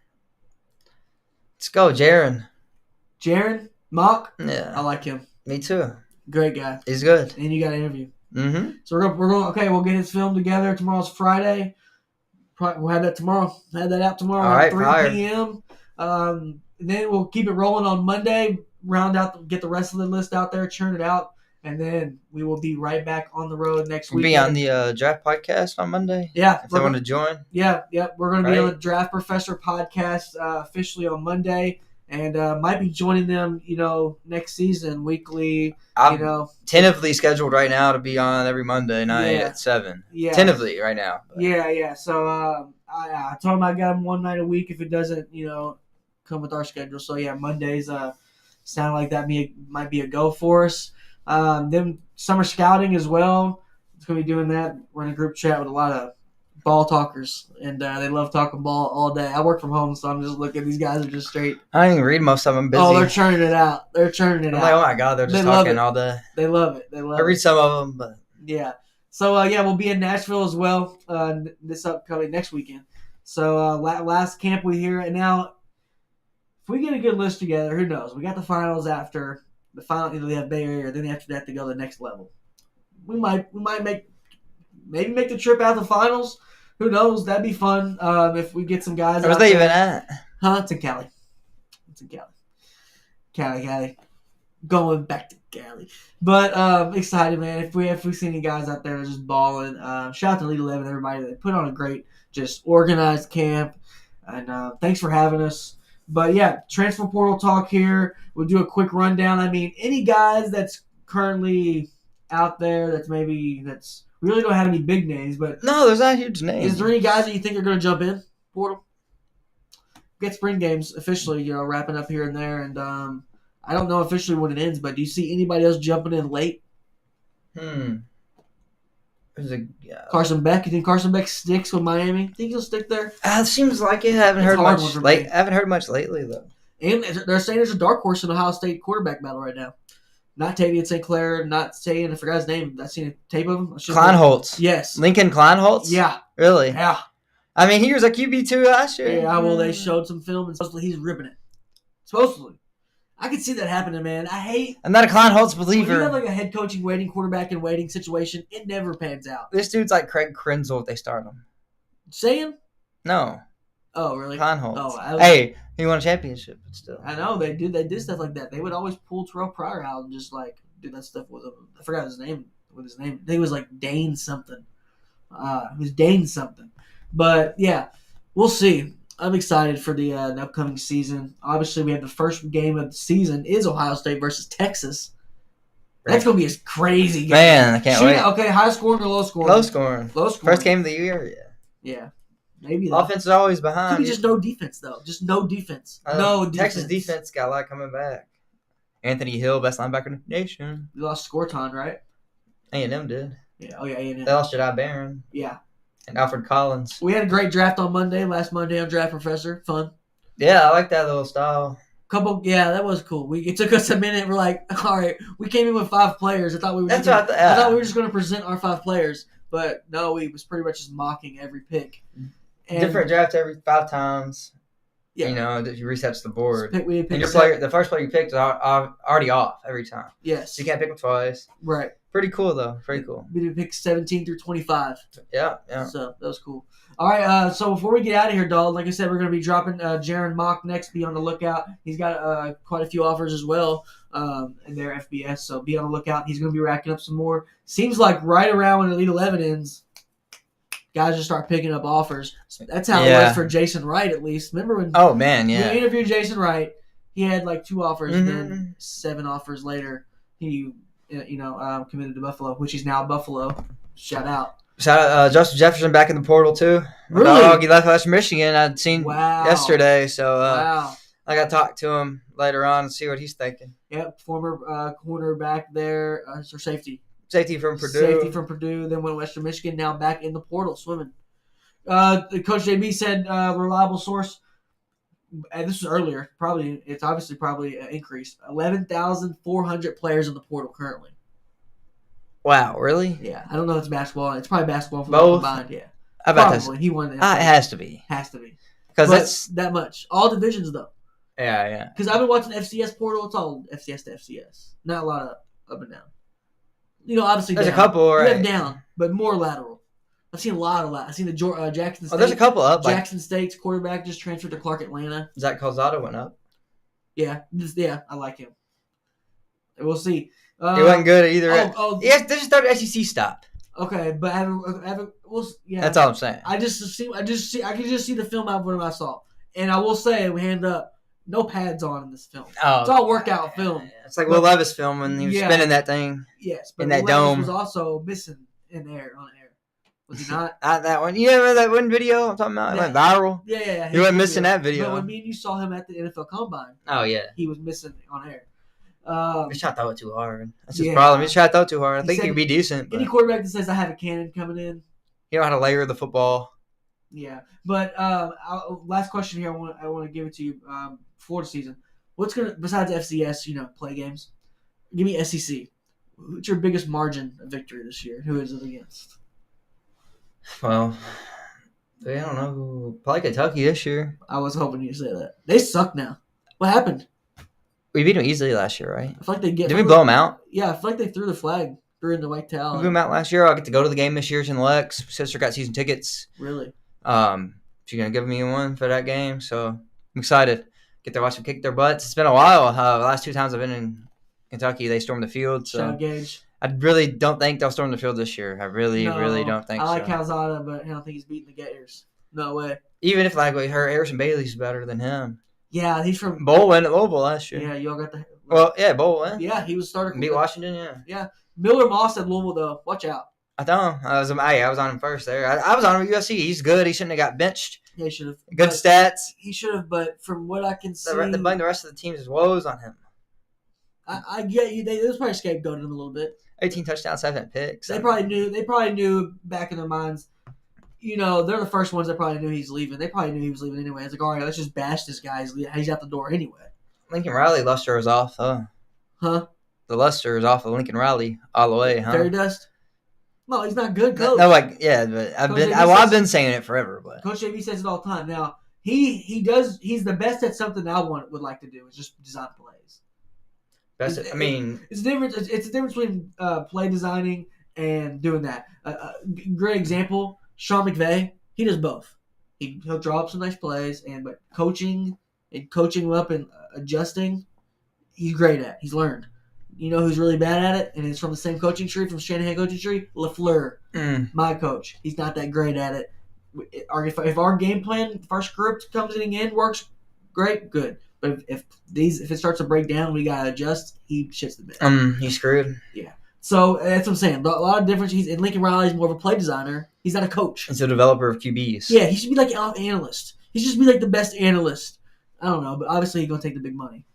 Jarin Mock. Yeah, I like him. me too. Great guy. He's good. And you got an interview. Mm-hmm. So we're going. Okay, we'll get his film together. Tomorrow's Friday. We'll have that tomorrow. Have that out tomorrow at 3 p.m. And then we'll keep it rolling on Monday. Get the rest of the list out there, churn it out, and then we will be right back on the road next week. We'll be on the draft podcast on Monday. Yeah, if they want to join. Yeah, we're going to be on the Draft Professor podcast officially on Monday, and might be joining them, next season weekly. I'm tentatively scheduled right now to be on every Monday night at 7. Yeah, tentatively right now. But. Yeah. So I told him I got him one night a week if it doesn't, come with our schedule. So yeah, Mondays sound like that might be a go for us. Then summer scouting as well. It's gonna be doing that. We're in a group chat with a lot of ball talkers, and they love talking ball all day. I work from home, so I'm just looking. These guys are just straight. I don't even read most of them. I'm busy. Oh, they're churning it out. I'm like, oh my god, they're just talking all day. They love it. I read some of them, but yeah. So we'll be in Nashville as well this upcoming next weekend. So last camp we hear, and now if we get a good list together, who knows? We got the finals after the final. They have Bay Area, then after that they go to the next level. We might make the trip out to the finals. Who knows? That'd be fun if we get some guys. Where's they even at? It's in Cali. Cali. Going back to Cali. But excited, man. If we see any guys out there just balling, shout out to Elite 11, everybody. They put on a great, just organized camp. And thanks for having us. But yeah, transfer portal talk here. We'll do a quick rundown. I mean, any guys that's currently out there we really don't have any big names, but no, there's not huge names. Is there any guys that you think are going to jump in portal? Get spring games officially, wrapping up here and there, and I don't know officially when it ends, but do you see anybody else jumping in late? Carson Beck. You think Carson Beck sticks with Miami? Think he'll stick there? It seems like it. I haven't heard much lately though. And they're saying there's a dark horse in Ohio State quarterback battle right now. Not Tavian St. Clair, not saying I forgot his name. I seen a tape of him. Kleinholtz. Yes. Lincoln Kleinholtz? Yeah. Really? Yeah. I mean, he was a QB2 last year. Yeah, well, they showed some film, and supposedly he's ripping it. Supposedly. I could see that happening, man. I'm not a Kleinholtz believer. When you have like a head coaching waiting, quarterback in waiting situation, it never pans out. This dude's like Craig Krenzel if they start him. Saying? No. Oh, really? Kleinholtz. Oh, hey, he won a championship, but still. I know, they did stuff like that. They would always pull Terrell Pryor out and just like do that stuff with him. I forgot his name. I think it was like Dane something. It was Dane something. But yeah, we'll see. I'm excited for the upcoming season. Obviously, we have the first game of the season is Ohio State versus Texas. That's going to be a crazy game. Man, I can't wait. Okay, high scoring or low scoring? Low scoring. First game of the year, yeah. Yeah. Maybe offense is always behind. Could be just no defense, though. Just no defense. Texas defense got a lot coming back. Anthony Hill, best linebacker in the nation. We lost Scorton, right? A&M did. Yeah. Oh, yeah, A&M. They lost Jedi Barron. Yeah. And Alfred Collins. We had a great draft on last Monday on Draft Professor. Fun. Yeah, I like that little style. That was cool. It took us a minute. We're like, all right, we came in with 5 players. I thought we were just going to present our 5 players, but no, we was pretty much just mocking every pick. And different draft every 5 times. You know, it resets the board. We And the first player you picked is already off every time. Yes. So you can't pick them twice. Right. Pretty cool, though. Very cool. We did pick 17 through 25. Yeah. So that was cool. All right, so before we get out of here, Dog, like I said, we're going to be dropping Jarin Mock next. Be on the lookout. He's got quite a few offers as well in their FBS, so be on the lookout. He's going to be racking up some more. Seems like right around when Elite 11 ends, guys just start picking up offers. That's how it was for Jason Wright, at least. Remember when we interviewed Jason Wright, he had like 2 offers, and then 7 offers later, he committed to Buffalo, which is now Buffalo. Shout out. Justin Jefferson back in the portal too. Really? Dog, he left Western Michigan. I'd seen yesterday, so I got to talk to him later on and see what he's thinking. Yep, former cornerback there, or safety. Safety from Purdue. Then went to Western Michigan. Now back in the portal swimming. Coach JB said reliable source. And this was earlier. It's obviously increased. 11,400 players in the portal currently. Wow, really? Yeah, I don't know if it's basketball. It's probably basketball for both combined. Yeah, I bet that's he won. It has to be. Because that's that much. All divisions though. Yeah. Because I've been watching FCS portal. It's all FCS to FCS. Not a lot of up and down. Obviously there's down. a couple, right? We have down, but more lateral. I've seen a lot of I've seen the Jackson State. Oh, there's a couple up. Jackson State's quarterback just transferred to Clark Atlanta. Zach Calzada went up. Yeah, I like him. We'll see. He wasn't good either. They just started SEC stop. Okay, but That's all I'm saying. I can just see the film out of what I saw, and I will say, we hand up, no pads on in this film. Oh, it's all workout film. It's like Will Levis film when he was spinning that thing. Yes, but in that Will dome. Levis was also missing on air. Was he not? Not that one. You remember that one video I'm talking about? It went viral. Yeah. He went missing that video. But when me and you saw him at the NFL Combine, he was missing on air. He's trying to throw it too hard. That's his problem. He's trying to throw it too hard. I think he could be decent. Any quarterback that says I have a cannon coming in, he don't know how to layer the football. Yeah, but last question here. I want to give it to you. Florida season. What's gonna besides FCS? Play games. Give me SEC. What's your biggest margin of victory this year? Who is it against? Well, I don't know. Probably Kentucky this year. I was hoping you'd say that. They suck now. What happened? We beat them easily last year, right? I feel like they Did we blow them out? Yeah, I feel like they threw the flag, threw in the white towel. We blew them out last year. I'll get to go to the game this year in Lex. Sister got season tickets. Really? She's gonna give me one for that game, so I'm excited. Get to watch them kick their butts. It's been a while. The last 2 times I've been in Kentucky, they stormed the field. So Shout Gage. I really don't think they'll storm the field this year. I really don't think so. I like Calzada, but I don't think he's beating the Gators. No way. Even if Harrison Bailey's better than him. Yeah, he's from Bowl win at Louisville last year. Yeah, y'all got the. Bowl win. Yeah, he was starter. Beat Washington. Yeah. Miller Moss at Louisville though. Watch out. I know. I was on him first there. I was on him at USC. He's good. He shouldn't have got benched. Yeah, he should have. Good stats. He should have, but from what I can see, the rest of the team's woes on him. I get you. They was probably scapegoated him a little bit. 18 touchdowns, 7 picks. They probably knew back in their minds. They're the first ones that probably knew he's leaving. They probably knew he was leaving anyway. It's like, all right, let's just bash this guy. He's out the door anyway. Lincoln Riley luster is off, huh? Huh? The luster is off of Lincoln Riley all the way, huh? Fairy dust. No, he's not good, Coach. No, but I've been saying it forever. But Coach JV says it all the time. Now he does. He's the best at something I would like to do. Is just design plays. It's a difference. It's a difference between play designing and doing that. Great example. Sean McVay. He does both. He'll draw up some nice plays, but coaching him up and adjusting, he's great at. He's learned. You know who's really bad at it, and it's from the same coaching tree, from Shanahan coaching tree? LaFleur, my coach. He's not that great at it. If our game plan, if our script comes in and works, great, good. But if it starts to break down, we gotta adjust. He shits the bed. He's screwed. Yeah. So that's what I'm saying. A lot of difference. And Lincoln Riley's more of a play designer. He's not a coach. He's a developer of QBs. Yeah, he should be like an analyst. He should just be like the best analyst. I don't know, but obviously he's gonna take the big money.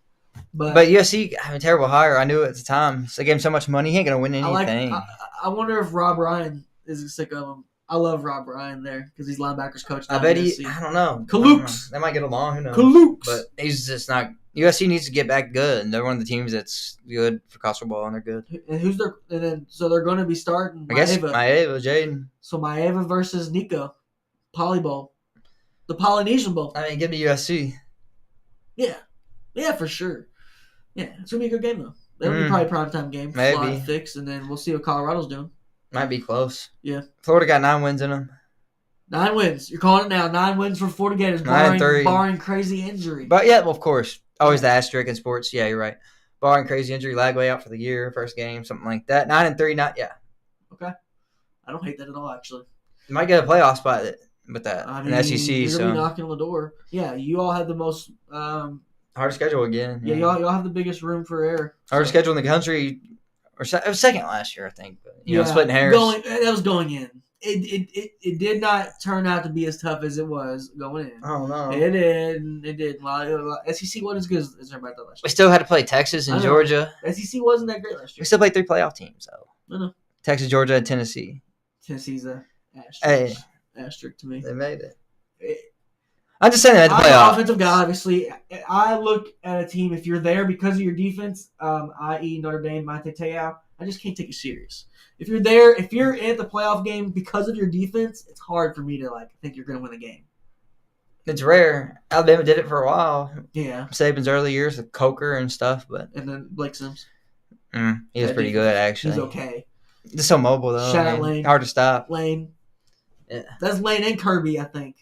But USC, terrible hire. I knew it at the time. So they gave him so much money, he ain't gonna win anything. I wonder if Rob Ryan is sick of him. I love Rob Ryan there because he's linebackers coach. I bet he. I don't know. Kalooks. They might get along. Who knows? Kalooks. But he's just not. USC needs to get back good. They're one of the teams that's good for college football, and they're good. And so they're going to be starting. I guess Maeva, Jaden. So Maeva versus Nico, Poly Bowl, the Polynesian Bowl. I mean, give me USC. Yeah, for sure. Yeah, it's gonna be a good game though. That'll be probably a primetime game. Maybe. Slot fix, and then we'll see what Colorado's doing. Might be close. Yeah. Florida got 9 wins in them. 9 wins. You're calling it now. 9 wins for Florida Gators, 9-3. barring crazy injury. But yeah, well, of course. Always the asterisk in sports. Yeah, you're right. Barring crazy injury, Lagway out for the year, first game, something like that. 9-3, Okay. I don't hate that at all, actually. You might get a playoff spot with that I in mean, SEC. you're gonna be So knocking on the door. Yeah, you all have the most. hardest schedule again. Yeah, y'all have the biggest room for error. Hardest schedule in the country. It was second last year, I think. But, splitting hairs. That was going in. It did not turn out to be as tough as it was going in. Oh no. It did. Well, SEC wasn't as good as everybody thought last We year. still had to play Texas and Georgia. SEC wasn't that great last year. We still played 3 playoff teams though. I know. Texas, Georgia, and Tennessee. Tennessee's a asterisk to me. They made it. I'm just saying they had to play I'm an off. offensive guy, obviously. I look at a team, if you're there because of your defense, i.e. Notre Dame, Monte Te'o, I just can't take you serious. If you're there, if you're at the playoff game because of your defense, it's hard for me to think you're going to win the game. It's rare. Alabama did it for a while. Yeah. Saban's early years with Coker and stuff, but And then Blake Sims. he was pretty good actually. He's okay. Just so mobile though. Shout out Lane. Hard to stop. Lane. Yeah. That's Lane and Kirby, I think.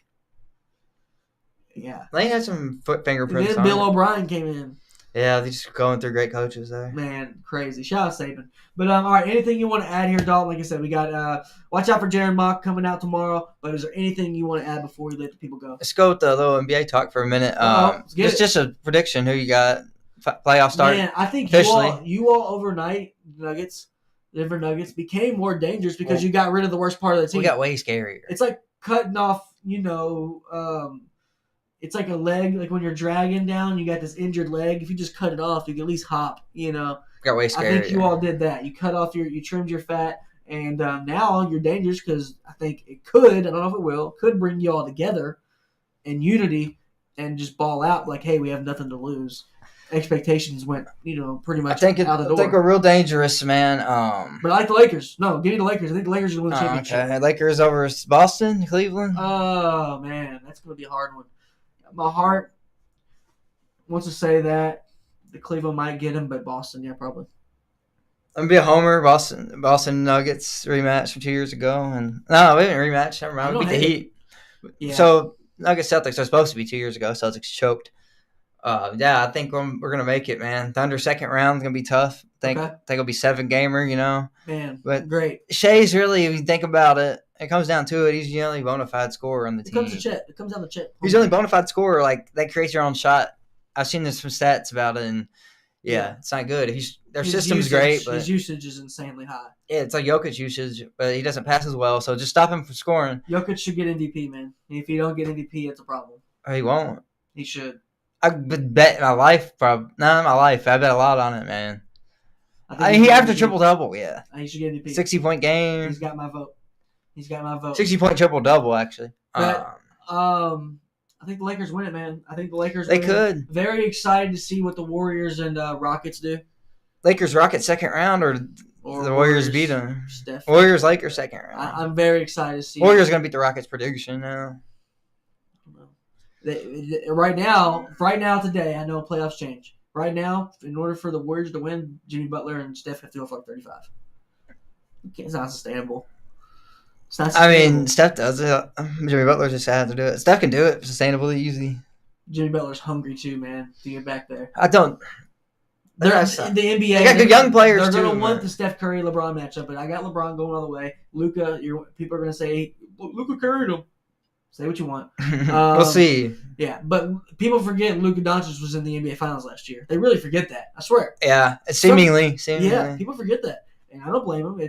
Yeah. Lane had some foot And fingerprints then on Bill it. O'Brien came in. Yeah, they're just going through great coaches there. Man, crazy. Shout out Saban. But all right, anything you want to add here, Dalton? Like I said, we got watch out for Jarin Mock coming out tomorrow. But is there anything you want to add before we let the people go? Let's go with the little NBA talk for a minute. Let's get It's it. just a prediction. Who you got? Playoff start. Man, I think officially. you all overnight Denver Nuggets became more dangerous because you got rid of the worst part of the team. We got way scarier. It's like cutting off, it's like a leg, like when you're dragging down, you got this injured leg. If you just cut it off, you can at least hop, We got way scarier. I think you all did that. You cut off you trimmed your fat, and now you're dangerous because I think it could, I don't know if it will, could bring you all together in unity and just ball out like, hey, we have nothing to lose. Expectations went, pretty much out the door. I think we're real dangerous, man. But I like the Lakers. No, give me the Lakers. I think the Lakers are going to win the championship. Okay. Lakers over Boston, Cleveland. Oh, man. That's going to be a hard one. My heart wants to say that the Cleveland might get him, but Boston, yeah, probably. I'm going to be a homer. Boston Nuggets rematch from 2 years ago. And no, we didn't rematch. Never mind. We beat the Heat. Yeah. So, Nuggets Celtics are supposed to be 2 years ago. Celtics choked. I think we're gonna make it, man. Thunder second round is gonna be tough. I think it'll be 7-gamer, Man, But great. Shea's really, if you think about it, it comes down to it. He's the only bona fide scorer on the team. It comes down to Chet. He's the only bona fide scorer. That creates your own shot. I've seen some stats about it, and it's not good. Their system's great, but his usage is insanely high. Yeah, it's like Jokic usage, but he doesn't pass as well. So just stop him from scoring. Jokic should get MVP, man. If he don't get MVP, it's a problem. Or he won't. He should. I would bet my life, not my life. I bet a lot on it, man. I think he after triple double, yeah. He should get MVP. 60-point game. He's got my vote. 60-point triple double, actually. But, I think the Lakers win it, man. I think the Lakers. They win could. It. Very excited to see what the Warriors and Rockets do. Lakers Rockets second round, or the Warriors beat them. Warriors Lakers second round. I'm very excited to see. Warriors gonna beat the Rockets prediction now. Right now, today, I know playoffs change. Right now, in order for the Warriors to win, Jimmy Butler and Steph have to go for 35. It's not sustainable. I mean, Steph does it. Jimmy Butler just had to do it. Steph can do it sustainably, easy. Jimmy Butler's hungry too, man, to get back there. I don't. The NBA. They got good young players They're too. going to want the Steph Curry LeBron matchup, but I got LeBron going all the way. Luka, people are going to say Luka carried him. Say what you want. We'll see. Yeah, but people forget Luka Doncic was in the NBA Finals last year. They really forget that. I swear. Yeah, seemingly. Yeah, people forget that, and I don't blame them.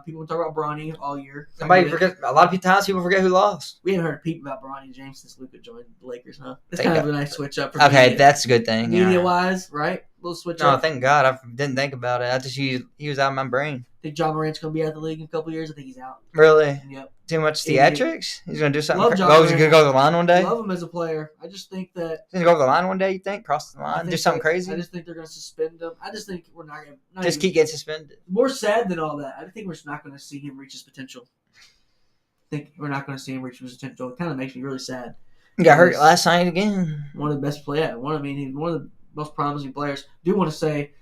People talk about Bronny all year. Somebody forget. A lot of times people forget who lost. We haven't heard a peep about Bronny James since Luka joined the Lakers, huh? It's kind of a nice switch up. For Okay, that's a good thing. Media-wise, right? Little switch up. No, thank God. I didn't think about it. I just he was out of my brain. Think John Morant's going to be out of the league in a couple of years? I think he's out. Really? Yep. Too much theatrics? He's going to do something. Love John He's going to go to the line one day? Love him as a player. I just think that... He's going to go to the line one day, you think? Cross the line? Do something crazy? I just think they're going to suspend him. I just think we're not going to... Just keep getting suspended. More sad than all that, I think we're not going to see him reach his potential. I think we're not going to see him reach his potential. It kind of makes me really sad. He got hurt last night again. One of the best players. He's one of the most promising players. Do want to say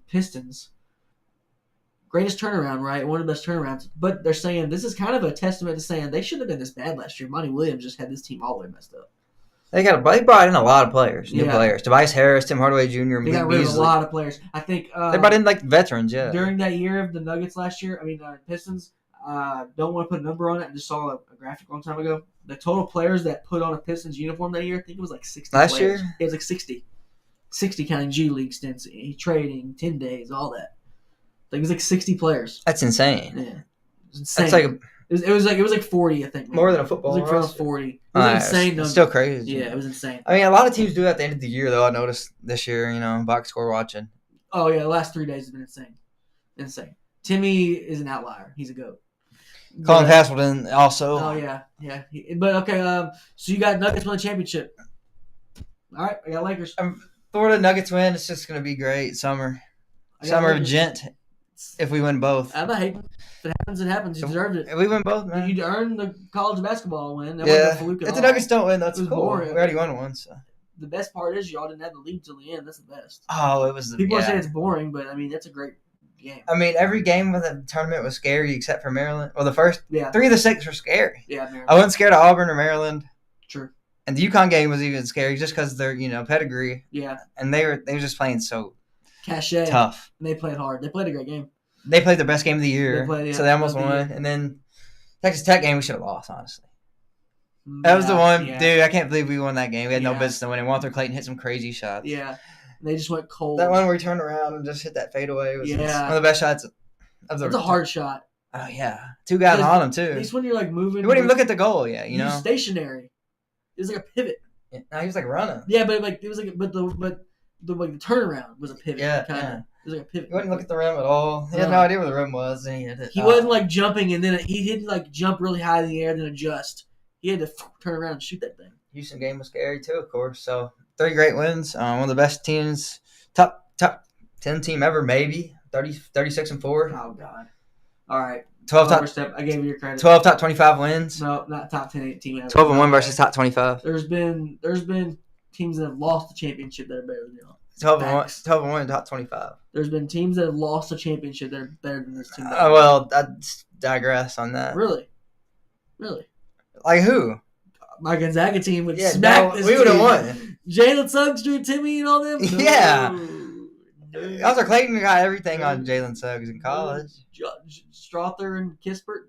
Pistons. Greatest turnaround, right? One of the best turnarounds. But they're saying this is kind of a testament to saying they shouldn't have been this bad last year. Monty Williams just had this team all the way messed up. They brought in a lot of players, new players. Tobias Harris, Tim Hardaway Jr., They got rid of a lot of players. I think they brought in like veterans, yeah. During that year of the Nuggets last year, Pistons, don't want to put a number on it. I just saw a graphic a long time ago. The total players that put on a Pistons uniform that year, I think it was like 60 last players. year? It was like 60. 60 counting G League stints, trading, 10 days, all that. I think it was like 60 players. That's insane. Yeah. It was insane. That's like it was like 40, I think. Maybe. more than a football. It was like around 40. It was insane. It's still crazy. Yeah, it was insane. I mean, a lot of teams do that at the end of the year, though. I noticed this year, box score watching. Oh, yeah, the last 3 days has been insane. Insane. Timmy is an outlier. He's a GOAT. Colin Castleton also. Oh, yeah. But, okay, so you got Nuggets win the championship. All right, I got Lakers. Florida Nuggets win. It's just going to be great. Summer of gent if we win both. I'm not hating. If it happens, it happens. You deserved it. If we win both, man. You earned the college basketball win. That Yeah. wasn't a fluke at If the all. Nuggets don't win, that's It was cool. boring. We already won one, so. The best part is y'all didn't have the lead till the end. That's the best. Oh, it was. People are saying it's boring, but, that's a great game. I mean, every game of the tournament was scary except for Maryland. Well, the first 3 of the 6 were scary. Yeah, Maryland. I wasn't scared of Auburn or Maryland. True. And the UConn game was even scary just because they're, pedigree. Yeah. And they were just playing so Cachet. tough. And they played hard. They played a great game. They played their best game of the year. So they almost of the won. year. And then Texas Tech game, we should have lost, honestly. That was the one. Yeah. Dude, I can't believe we won that game. We had no Yeah. business to win. And Walter Clayton hit some crazy shots. Yeah. They just went cold. That one where he turned around and just hit that fadeaway was one of the best shots of the It's a hard shot. Oh, yeah. 2 guys on him, too. At least when you're like moving. He wouldn't even look at the goal yet, He was stationary. It was like a pivot. Yeah, no, he was like running. Yeah, but it was like the turnaround was a pivot. Yeah, kind of. yeah. It was like a pivot. He wouldn't look at the rim at all. He had no idea where the rim was. And he hit it. He wasn't like jumping and then he didn't like jump really high in the air and then adjust. He had to turn around and shoot that thing. Houston game was scary too, of course. So 3 great wins. One of the best teams, top 10 team ever, maybe 36-4. Oh God! All right, 12 top. Step. I gave you your credit. 12 top 25 wins. No, not top 10 team ever. 12-1 versus top 25. There's been teams that have lost the championship that are better than y'all. 12-1 top 25. There's been teams that have lost the championship that are better than this team. Well, I digress on that. Really. Like who? My Gonzaga team would smack this we would have team. Won. Jalen Suggs, Drew Timmy, and all them. Yeah. Walter Clayton got everything on Jalen Suggs in college. Strother and Kispert.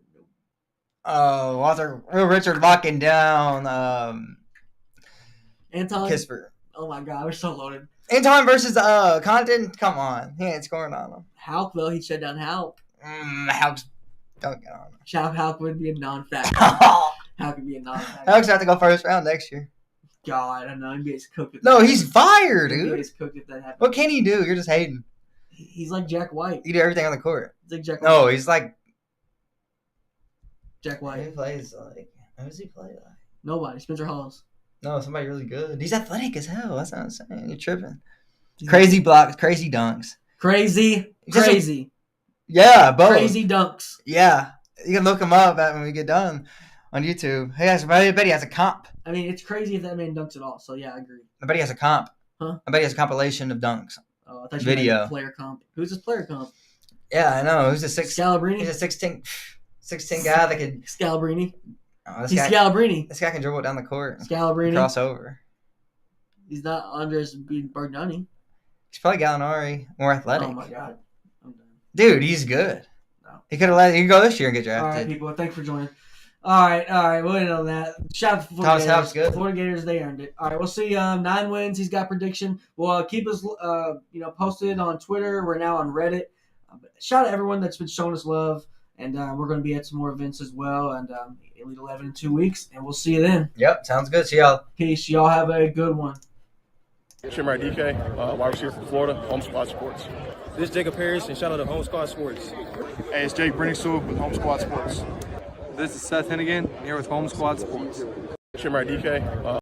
Will Richard locking down Anton Kispert. Oh my God, we're so loaded. Anton versus Condon. Come on, he ain't scoring on him. Hauk though, he shut down Hauk. Hauk's don't get on him. Hauk would be a non-factor. Hauk would be a non-factor. Hauk's have to go first round next year. God, I don't know. NBA's cooked. No, he's fired, dude. NBA's cooked if that happens. What can he do? You're just hating. He's like Jack White. He do everything on the court. He's like Jack White. No, he's like Jack White. He plays like. Who does he play like? Nobody. Spencer Hawes. No, somebody really good. He's athletic as hell. That's what I'm saying. You're tripping. Crazy blocks, crazy dunks. Crazy. Yeah, both. Crazy dunks. Yeah. You can look him up when we get done on YouTube. I bet he has a comp. I mean, it's crazy if that man dunks at all. So, yeah, I agree. I bet he has a comp. Huh? I bet he has a compilation of dunks. Oh, I thought you Video. meant player comp. Who's his player comp? Yeah, I know. Who's a Scalabrini? He's a 16 guy that could. Scalabrini. Oh, He's Scalabrini. This guy can dribble it down the court. Scalabrini. Cross over. He's not Andres Bergnani. He's probably Gallinari, more athletic. Oh, my God. I'm done. Dude, he's good. No. He could go this year and get drafted. All right, people. Thanks for joining. All right. We'll end on that. Shout out to Florida Gators. Thomas good. Florida Gators, they earned it. All right, we'll see. 9 wins. He's got prediction. Well, keep us, posted on Twitter. We're now on Reddit. Shout out to everyone that's been showing us love, and we're going to be at some more events as well. And Elite 11 in 2 weeks, and we'll see you then. Yep, sounds good. See y'all. Peace. Y'all have a good one. Shimmer DK, wide receiver from Florida, Home Squad Sports. This is Jacob Harris, and shout out to Home Squad Sports. Hey, it's Jake Brenningsool with Home Squad Sports. This is Seth Hennigan here with Home Squad Sports. Shimmer DK,